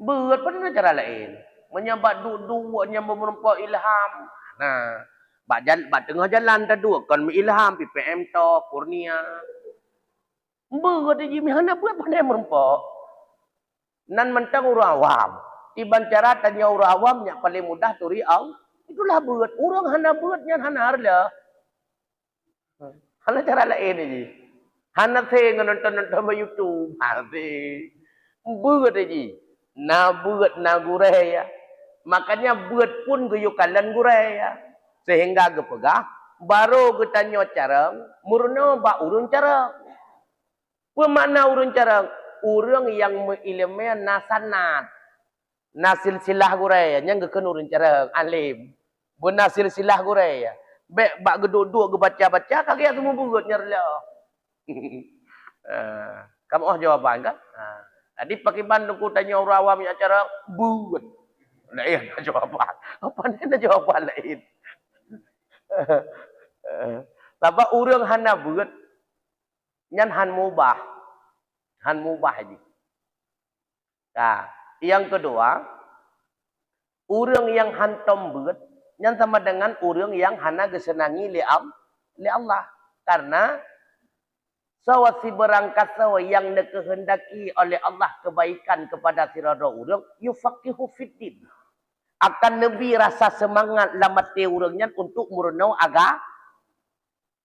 Berat pun cara lain. Menyambat dua yang memperempat ilham. Nah, bak tengah jalan tadu kan ilham PPM to Kurnia. Berat je mihana buat pandai merempak. Nan mentang orang awam. Tiban cara tanya orang awam yang paling mudah turi au. Itulah berat. Orang hana beratnya hana harla. Hana cara lain je. Hana saya nonton YouTube. Berat je. Na berat na gurai ya. Makanya berat pun guyukalan gurai ya. Sehingga gepegah. Baru getanya cara. Murna ba urun cara. Pemakna urun cara. Urang yang mengilmai nasanat. Nasil silah gurai ya. Yang gekan urun cara. Alim. Benasil silah gurai ya. Bek bak geduk-duk gebaca-baca. Kaki semua berat nyerla. Kamu jawaban kan? Jadi pakai bandung ku tanya orang awam yang cara buat. Lain jawapan. Apa ni jawapan lain? Sebab orang hana buat. Nyan han mubah. Han mubah je. Nah, yang kedua. Orang yang hantam buat. Nyan sama dengan orang yang hana kesenangi li Allah. Karena sawasi berangkat sawa yang dikehendaki oleh Allah kebaikan kepada sirada urang yufaqihu fiddin. Akan lebih rasa semangat lamati urangnya untuk murnau aga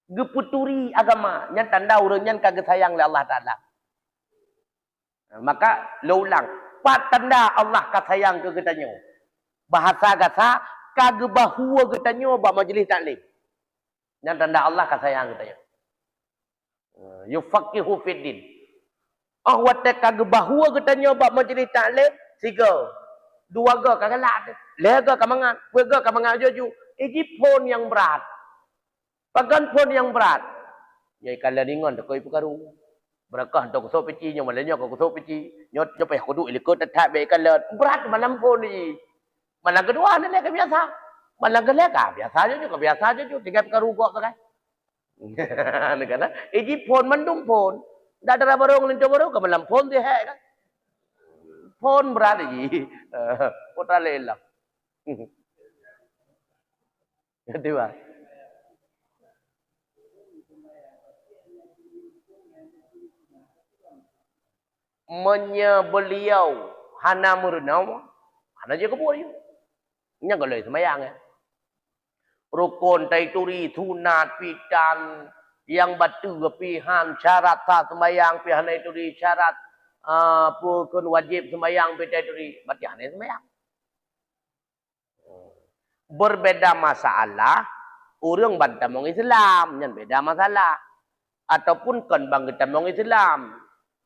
geputuri agama. Nya tanda urangnya kagak sayang oleh Allah Taala. Maka laulang pat tanda Allah ka sayang ke katanya. Bahasa gasa kagak bahua katanya ba majlis taklim. Nya tanda Allah ka sayang katanya. Yufaqihu fiddin. Wate kagak bahua katanya ba majlis taklim tiga. Dua ga kagalak. Lega kamangan, wega kamangan jojo. Ini pon yang berat. Pagan pon yang berat. Nyai kala ringan tak koi perkaru. Berakah tak kusuk peci nya malanya kau kusuk peci. Nyot nyopeh kudu ilikut tetap baik kala. Berat malam pon ni. Malam kedua ni lek biasa. Malam keleka biasa aja juga biasa aja juga tiga perkaru kok tak. Negara. Ini pon mendung pon. Dah ada barang lenco baru ke malam pon dia kan. Pon berat lagi. Putra lelang. Jadi apa? Beliau hana murnau, hana je kebur je. Nya kalau semayang ya. Rukun, taituri, sunat, pitan, yang batu, pihan, syarat sah semayang, pihan taituri, syarat pukun wajib semayang, pihan taituri, berarti hana semayang. Berbeda masalah, orang bantamong Islam, yang beda masalah. Ataupun kan bang kita mong Islam.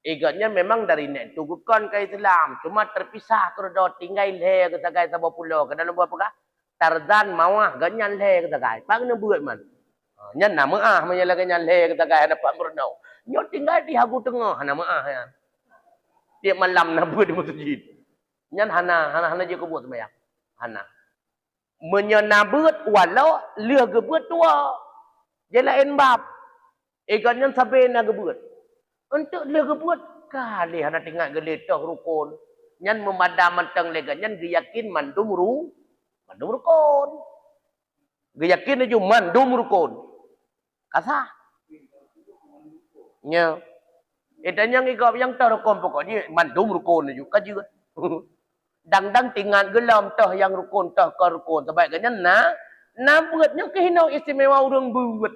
Iganya memang dari nek tu bukan ke Islam. Cuma terpisah kerana tinggal le ke tagai sabah pulau. Ke dalam buat apa? Tarzan mawah ganyan le ke tagai. Pak kena buat man. Nyan nama menyala ganyan le ke tagai dapat berenau. Nyo tinggal di hagu tengah nama ya. Tiap malam nak buat di masjid. Nyan hana je ke buat sembahyang. Hana. Menyenabut walau lia gebut tua. Dia lain bab. Iganya sampai nak gebut. Untuk lia gebut kali hana tinggal geletah rukun. Nyan memadam mentang lega nyan yakin mandum rukun. Yakin aja mandum rukun. Kasah. Nya. Itanya ngigap yang terukun pokoknya mandum rukun aja kaji. Dang tinggal gelam tah yang rukun tah ke rukun. Sebab ganyan na buatnya kehinau istimewa orang buat.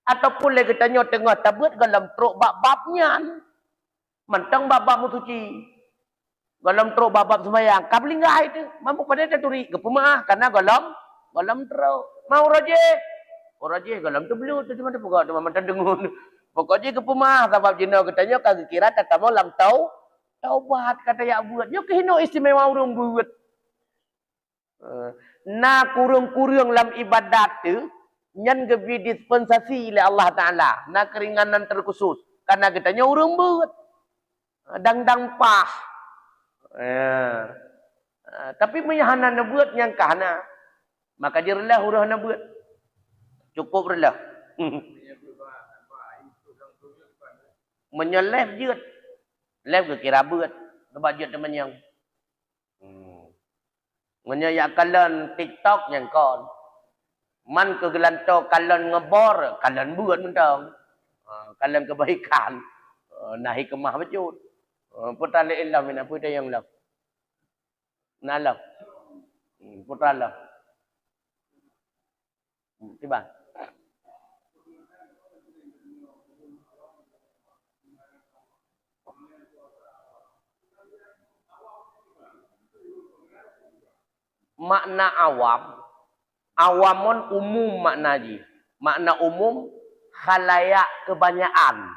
Ataupun lagi tanya tengah tabut dalam truk bab-babnya. Mentang bab-bab musuci. Dalam truk bab-bab sembahyang. Kabeli enggak itu. Mampu pada taturi. Kepemah. Karena dalam truk. Mau rajih. Oh rajih. Dalam tu belut. Itu mana pukul. Itu mana dengun. Pokoknya kepemah. Sebab jina katanya kagak kira kata malam tahu. Taubat kata ya buat. Dia kehinau istimewa orang buat. Na kurung-kurung dalam ibadat tu. Nyan gebi dispensasi oleh Allah Ta'ala. Na keringanan terkhusus. Karena katanya orang buat. Dang pah. Tapi menyahana na buat yang kahana. Maka dia relah huruf na buat. Cukup relah. Menyelef je. Lef ke kira buat. Sebab je teman yang. Menyayak kalian TikTok yang kon. Man ke gelanto kalian ngebor, kalian buat mentang. Kalian kebaikan. Nah hikmah betul. Putra le ilam ina putra yang lam. Nalam. Putra lam. Tiba. Makna awam. Awamun umum makna ji. Makna umum khalayak kebanyakan.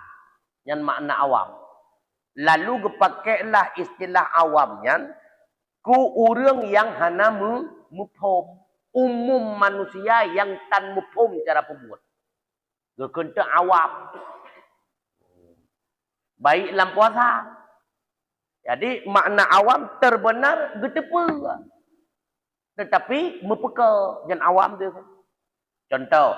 Yang makna awam. Lalu kepakailah istilah awamnya ku orang yang hana mufhum. Umum manusia yang tan mufhum cara pembuat. Gekenta awam. Baik dalam puasa. Jadi makna awam terbenar getepa. Tetapi mepeka dan awam tu. Contoh.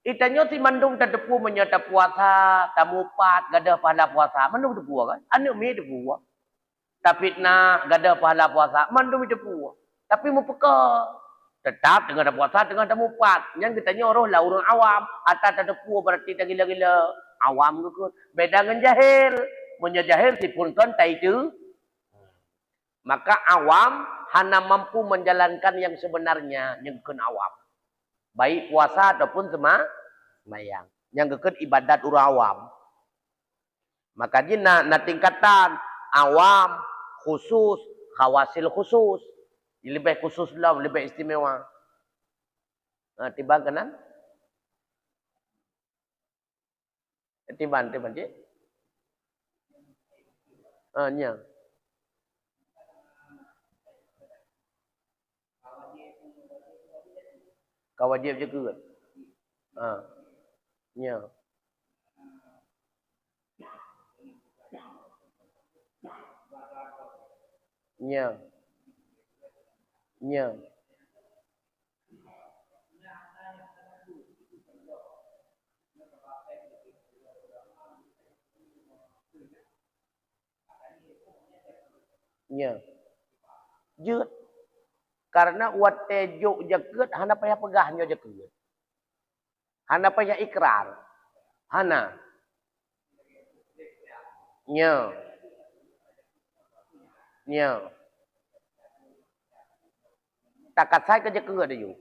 Itanya si mandung terdepu menyata puasa, tamu pat, gada pahala puasa. Mandung depu kan? Anak me depu. Tapi nak gada pahala puasa, mandung depu. Tapi mepeka. Tetap dengan puasa dengan tamu pat. Yang kitanya orang awam. Atas terdepu berarti tak gila-gila. Awam tu. Beda dengan jahil. Menyata jahil si pun kan tak itu. Maka awam hanya mampu menjalankan yang sebenarnya yang kena awam. Baik puasa ataupun sembahyang. Yang kekun ibadat orang awam. Maka dia na tingkatan awam, khusus, khawasil khusus. Lebih khusus lah, lebih istimewa. Tiba kanan. Tiba je. Nya. Kau wajib juga. Nya. Nya. Nya. Nya. Jut. Karena wat tejuk jaket, hana payah pegahnya jaket. Hana payah ikrar. Hana. Nya. Nya. Takat saya ke jaket ada yuk.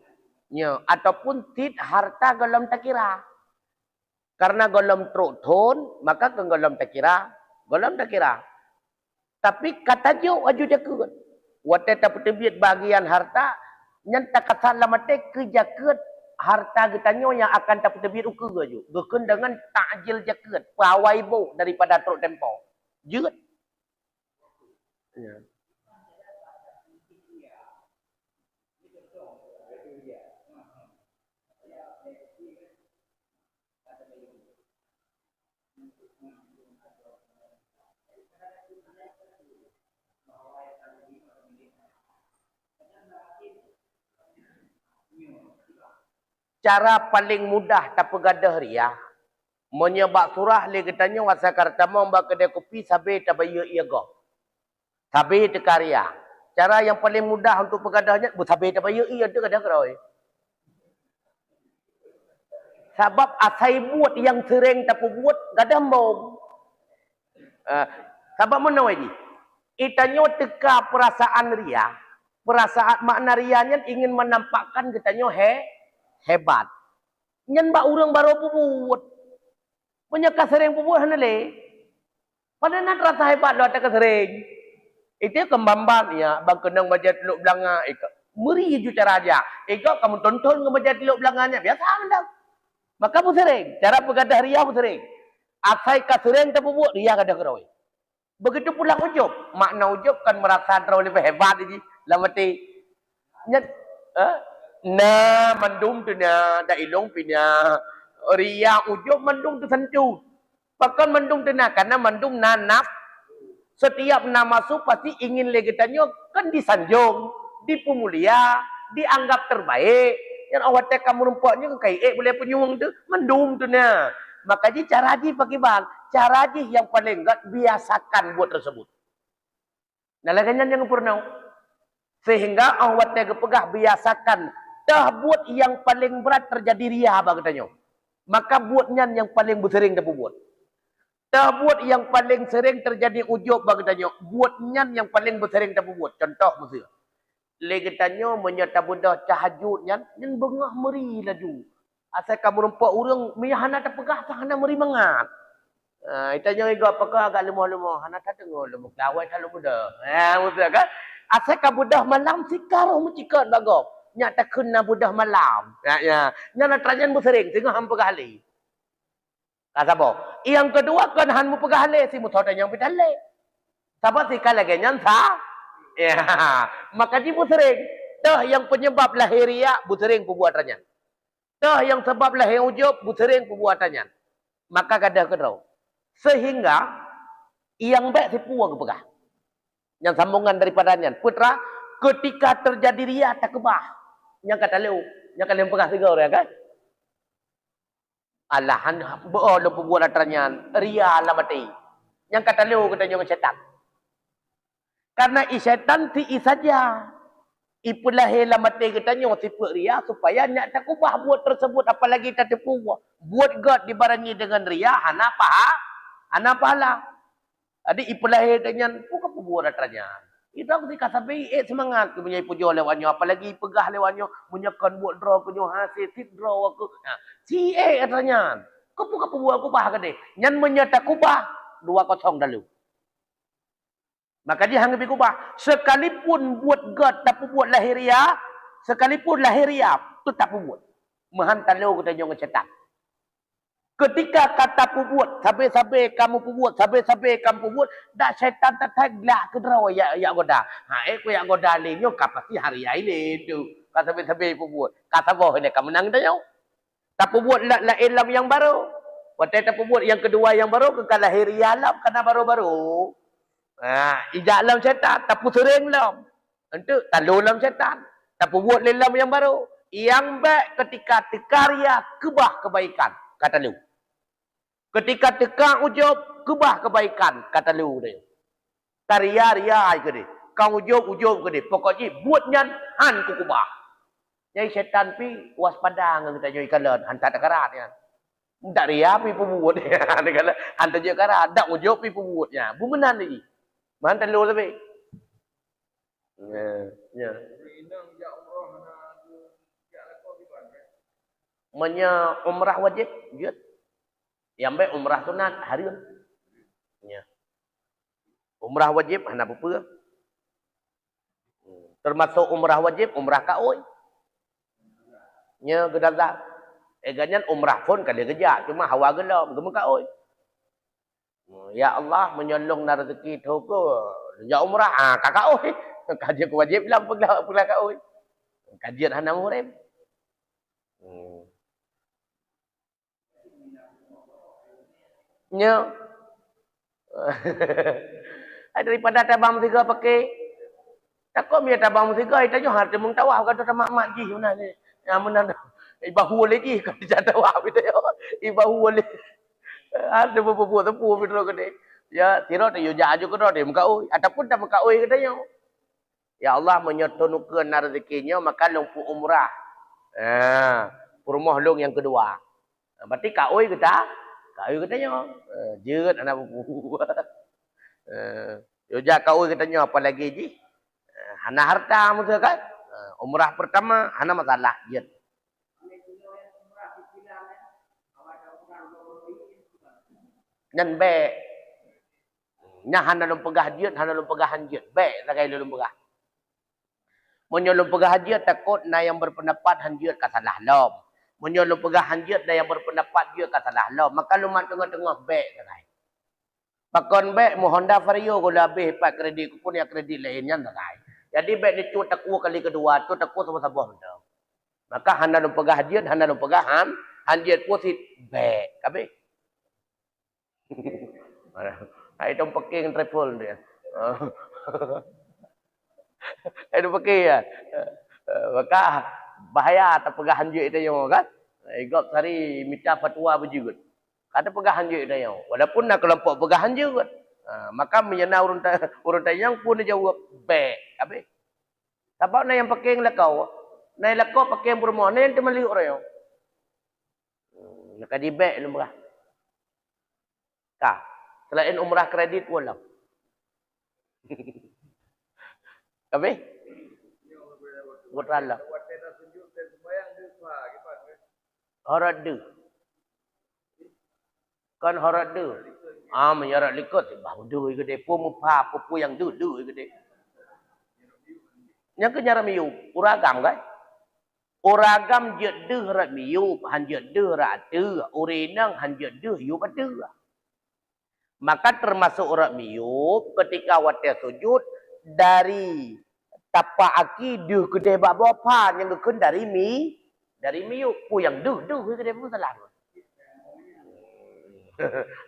Nya. Ataupun tit harta golom takira. Karena golom truk ton, maka ke golom takira. Golom takira. Tapi kata juk aju jaket. Wate tapi tebiat bagian harta nyan takat salamate ke jaket harta getanyo yang akan tak terbit ukur je. Gekun dengan takjil jaket, pawai bo daripada truk tempo. Jeut. Ya. Cara paling mudah tak pegadah ria. Menyebab surah le katanya wasa kartama mbak kedai kopi sabe tabaya iaga. Sabe tekaria. Cara yang paling mudah untuk pegadahnya bu sabe tabaya ia tu kadah keroi. Sebab asai buat yang sering tak buat gadah mau. Sebab mana lagi? Itanyo teka perasaan ria. Perasaan makna rianya ingin menampakkan katanya hebat. Nyan ba urang baru buat. Punya kasering buat hanale. Pada nak rasa hebat lo tak kasering. Itu kembamban ya, bang kenang baca teluk belanga ika. Meri ju cara aja. Ika kamu tonton ngebaca teluk belanganya biasa anda. Maka bu sering, cara pegadah ria bu sering. Asai kasering tak buat ria kada keroi. Begitu pula ujub. Makna ujub kan merasa terlalu lebih hebat ini. Lamati. Nyat na mandum tu na da ilong pinya ria ujub mandum tu senju. Bahkan mandum tu na karena mandum nanap. Setiap nama masuk pasti ingin legitannya kan disanjung, dipemulia, dianggap terbaik. Yang awak teka merumpaknya ke kai boleh penyuang tu mendum tu na. Makanya cara ji pakai bang, cara ji yang paling enggak biasakan buat tersebut. Nah lagannya yang purnau. Sehingga awak teka pegah biasakan dah buat yang paling berat terjadi ria bang katanya. Maka buatnya yang paling sering dah buat. Dah buat yang paling sering terjadi ujub bagi tanya. Buatnya yang paling sering dah buat. Contoh mesti. Lagi tanya menyata budak tahajudnya, yang bengah meri laju. Asal kamu rumpak orang, minyak hana tak pegah, tak hana meri mangat. Itanya juga apakah agak lemah-lemah. Hana tak tengok lemah. Lawai tak lemah dah. Maksudnya kan? Asal kamu budak malam, sikar mencikat bagop. Nyak tak kena budak malam. Nyak nak terangkan bersering, tengok hampa kali. Kasabo. Yang kedua kan hanmu pegah le si muthoda yang bidale. Sabat si kala genyan sa. Ya, maka di sering. Dah yang penyebab lahiria sering perbuatannya. Dah yang sebab lahir ujub sering perbuatannya. Maka gadah kedrau. Sehingga yang baik si puang pegah. Yang sambungan daripadanya. Putra ketika terjadi ria tak kebah. Yang kata leu, yang kalian pegah tiga orang kan? Alahan boleh buat latranyan ria lah mati. Yang kata lu katanya dengan syaitan. Karena syaitan ti saja. Ipulah hela mati katanya sifat ria supaya nak tak ubah buat tersebut apalagi tak tipu. Buat God dibarengi dengan ria hana pahala. Jadi ipulah katanya bukan buat latranyan. Itu aku dikatakan semangat punya pujo lewanyo apalagi pegah lewanyo menyekan buat draw kunyo hasil tit draw aku. Si katanya. Kapu buat aku bah kade. Nyan menyata kubah 2-0 dalu. Maka dia hang lebih kubah sekalipun buat God tak buat lahiria, sekalipun lahiria tu tak buat. Menghantar lu katanya ngecetak. Ketika kata buat, sampai kamu buat, sampai kamu buat, dak syaitan tak taglah ke draw ya goda. Ko ya goda linyo kapasti hari ini tu. Kata sampai buat. Kata boh ini kamu menang dah. Tak buat la ilm yang baru. Waktu tak buat yang kedua yang baru ke lahir alam karena baru-baru. Ijak alam syaitan tak sering lam. Untuk talu lam syaitan. Tak buat lelam yang baru. Yang baik ketika tekarya kebah kebaikan. Kata lu. Ketika teka ujub, kebah kebaikan. Kata lu dia. Karya ria ke dia. Kau ujub ke dia. Pokoknya buatnya han ku kebah. Jadi syaitan pi waspada dengan kita joy kalan. Hantar tekarat ya. Tak ria pi pembuat. Hantar je karat. Tak ujub pi pembuatnya. Bumenan lagi. Mantan lu lebih. Ya. Menya umrah wajib. Jut. Yang baik umrah sunat harian. Ya. Umrah wajib hana apa? Termasuk umrah wajib umrah kaoi. Nya gedazak. Ganyan umrah pun kali kerja. Cuma hawa gelom. Gemuk oi. Ya Allah menyolong na rezeki tu ko. Ya umrah. Kakak oi. Kajian wajib lah pula kak oi. Kajian hana murim. Nya. Daripada tabang tiga pakai. Takut dia tabang tiga. Itu je harta mung tawah. Kata sama mak ji. Mana ni. Yang mana ibahu lagi. Kata jatuh tawah. Ibahu boleh. Ada beberapa tepu video gede. Ya, tidak ada yuja aja kena dia muka oi. Ataupun tak muka oi katanya. Ya Allah menyotonukeun rezekinya maka lumpu umrah. Rumah long yang kedua. Berarti ka oi kita. Ka oi katanya. Jeut anak buku. Yuja ka oi katanya apa lagi ji? Hana harta maksud kan? Umrah pertama hana masalah jeut. Nyan be. Nya hana lum pegah jeut, hana lum pegah hanjeut. Be sakai lum pegah. Munyo lum pegah hanjeut takut na yang berpendapat hanjeut ka salah lom. Munyo lum pegah hanjeut na yang berpendapat jeut ka salah lom. Maka lumat tengah-tengah be sakai. Pakon be mu Honda Vario gula habis pak kredit ku pun ya kredit lainnya sakai. Jadi be ni cut aku kali kedua, cut aku sama-sama dah. Maka hana lum pegah hanjeut, hana lum pegah hanjeut posit be. Kabe. Itu pakai travel dia. Itu pakai ya. Maka bahaya tak pegahan je itu yang kan. Igap sari minta fatwa berjugut. Kata pegahan je itu yang. Walaupun nak kelompok pegahan juga. Maka menyena urun yang pun dia jawab be. Habis. Sebab na yang pakai lakau. Na lakau pakai bermoh. Na yang temaliuk orang. Nak di be lu merah. Kah. Selain umrah kredit pun lah. Habis? Buatlah. Haradu. Kan haradu. Menyarat likut. Bahu du ke dia. Pumupa. Pupu yang du ke dia. Yang kenyara miyu. Uragam kan? Uragam jeduh rat miyu. Han jeduh rat tu. Urinang han jeduh yu padu. Maka termasuk orang miyup ketika wadah sujud dari tapak aki duh kedai bak bapa yang gekun dari miyup pu yang duh kedai pun salah.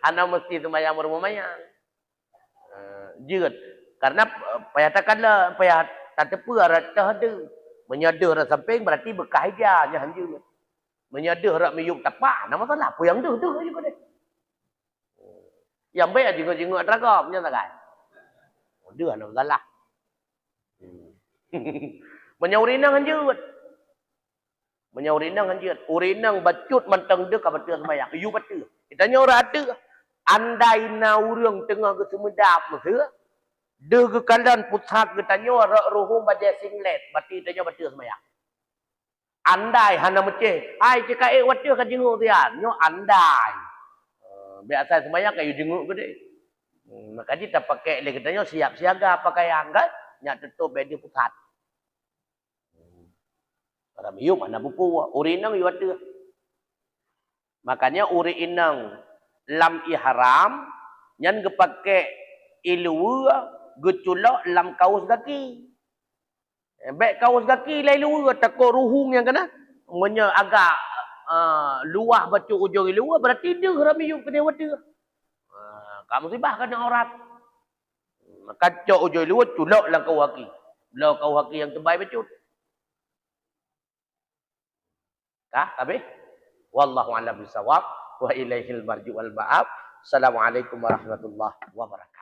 Ana mesti sembahyang bermemayang. Jeut karena payah takkanlah payah tak tepu arah tahde. Menyadah rak samping berarti bekah dia nya hanjeut. Menyadah rak miyup tapak nama salah pu yang duh je kedai. Yang baik jenguk-jenguk teragam nya tak kan. Dia nak salah. Menyaurinang hanjeut. Menyaurinang hanjeut. Urinang bacut mantang dek ka betul sembahyang. You betul. Kitanya orang ada. Andai na urang tengah ke Sumedap masa. De ke kalan pusat kitanya rohum bajai singlet. Berarti tanya betul sembahyang. Andai hana meceh. Ai cakap betul ka jenguk dia. Nyo andai. Biasa sembahyang kayu jenguk ke dia. Maka kita pakai lagi katanya siap siaga pakai angkat. Nyak tutup bedi pusat. Orang miyup mana buku. Urinang yu ada. Makanya urinang lam ihram. Yang pakai ilu. Geculak lam kaus kaki. Baik kaus kaki lah ilu. Takut ruhung yang kena. Menya agak. Luah baca ujung luah berarti dia ramiyup ke dewa dia. Kamu sibah kena aurat. Maka cok ujung luah culak lah kau haki. Belau kau haki yang terbaik bacut. Kah? Habis? Wallahu a'lam bishawab wa ilaihil marji wal ma'ab. Assalamualaikum warahmatullahi wabarakatuh.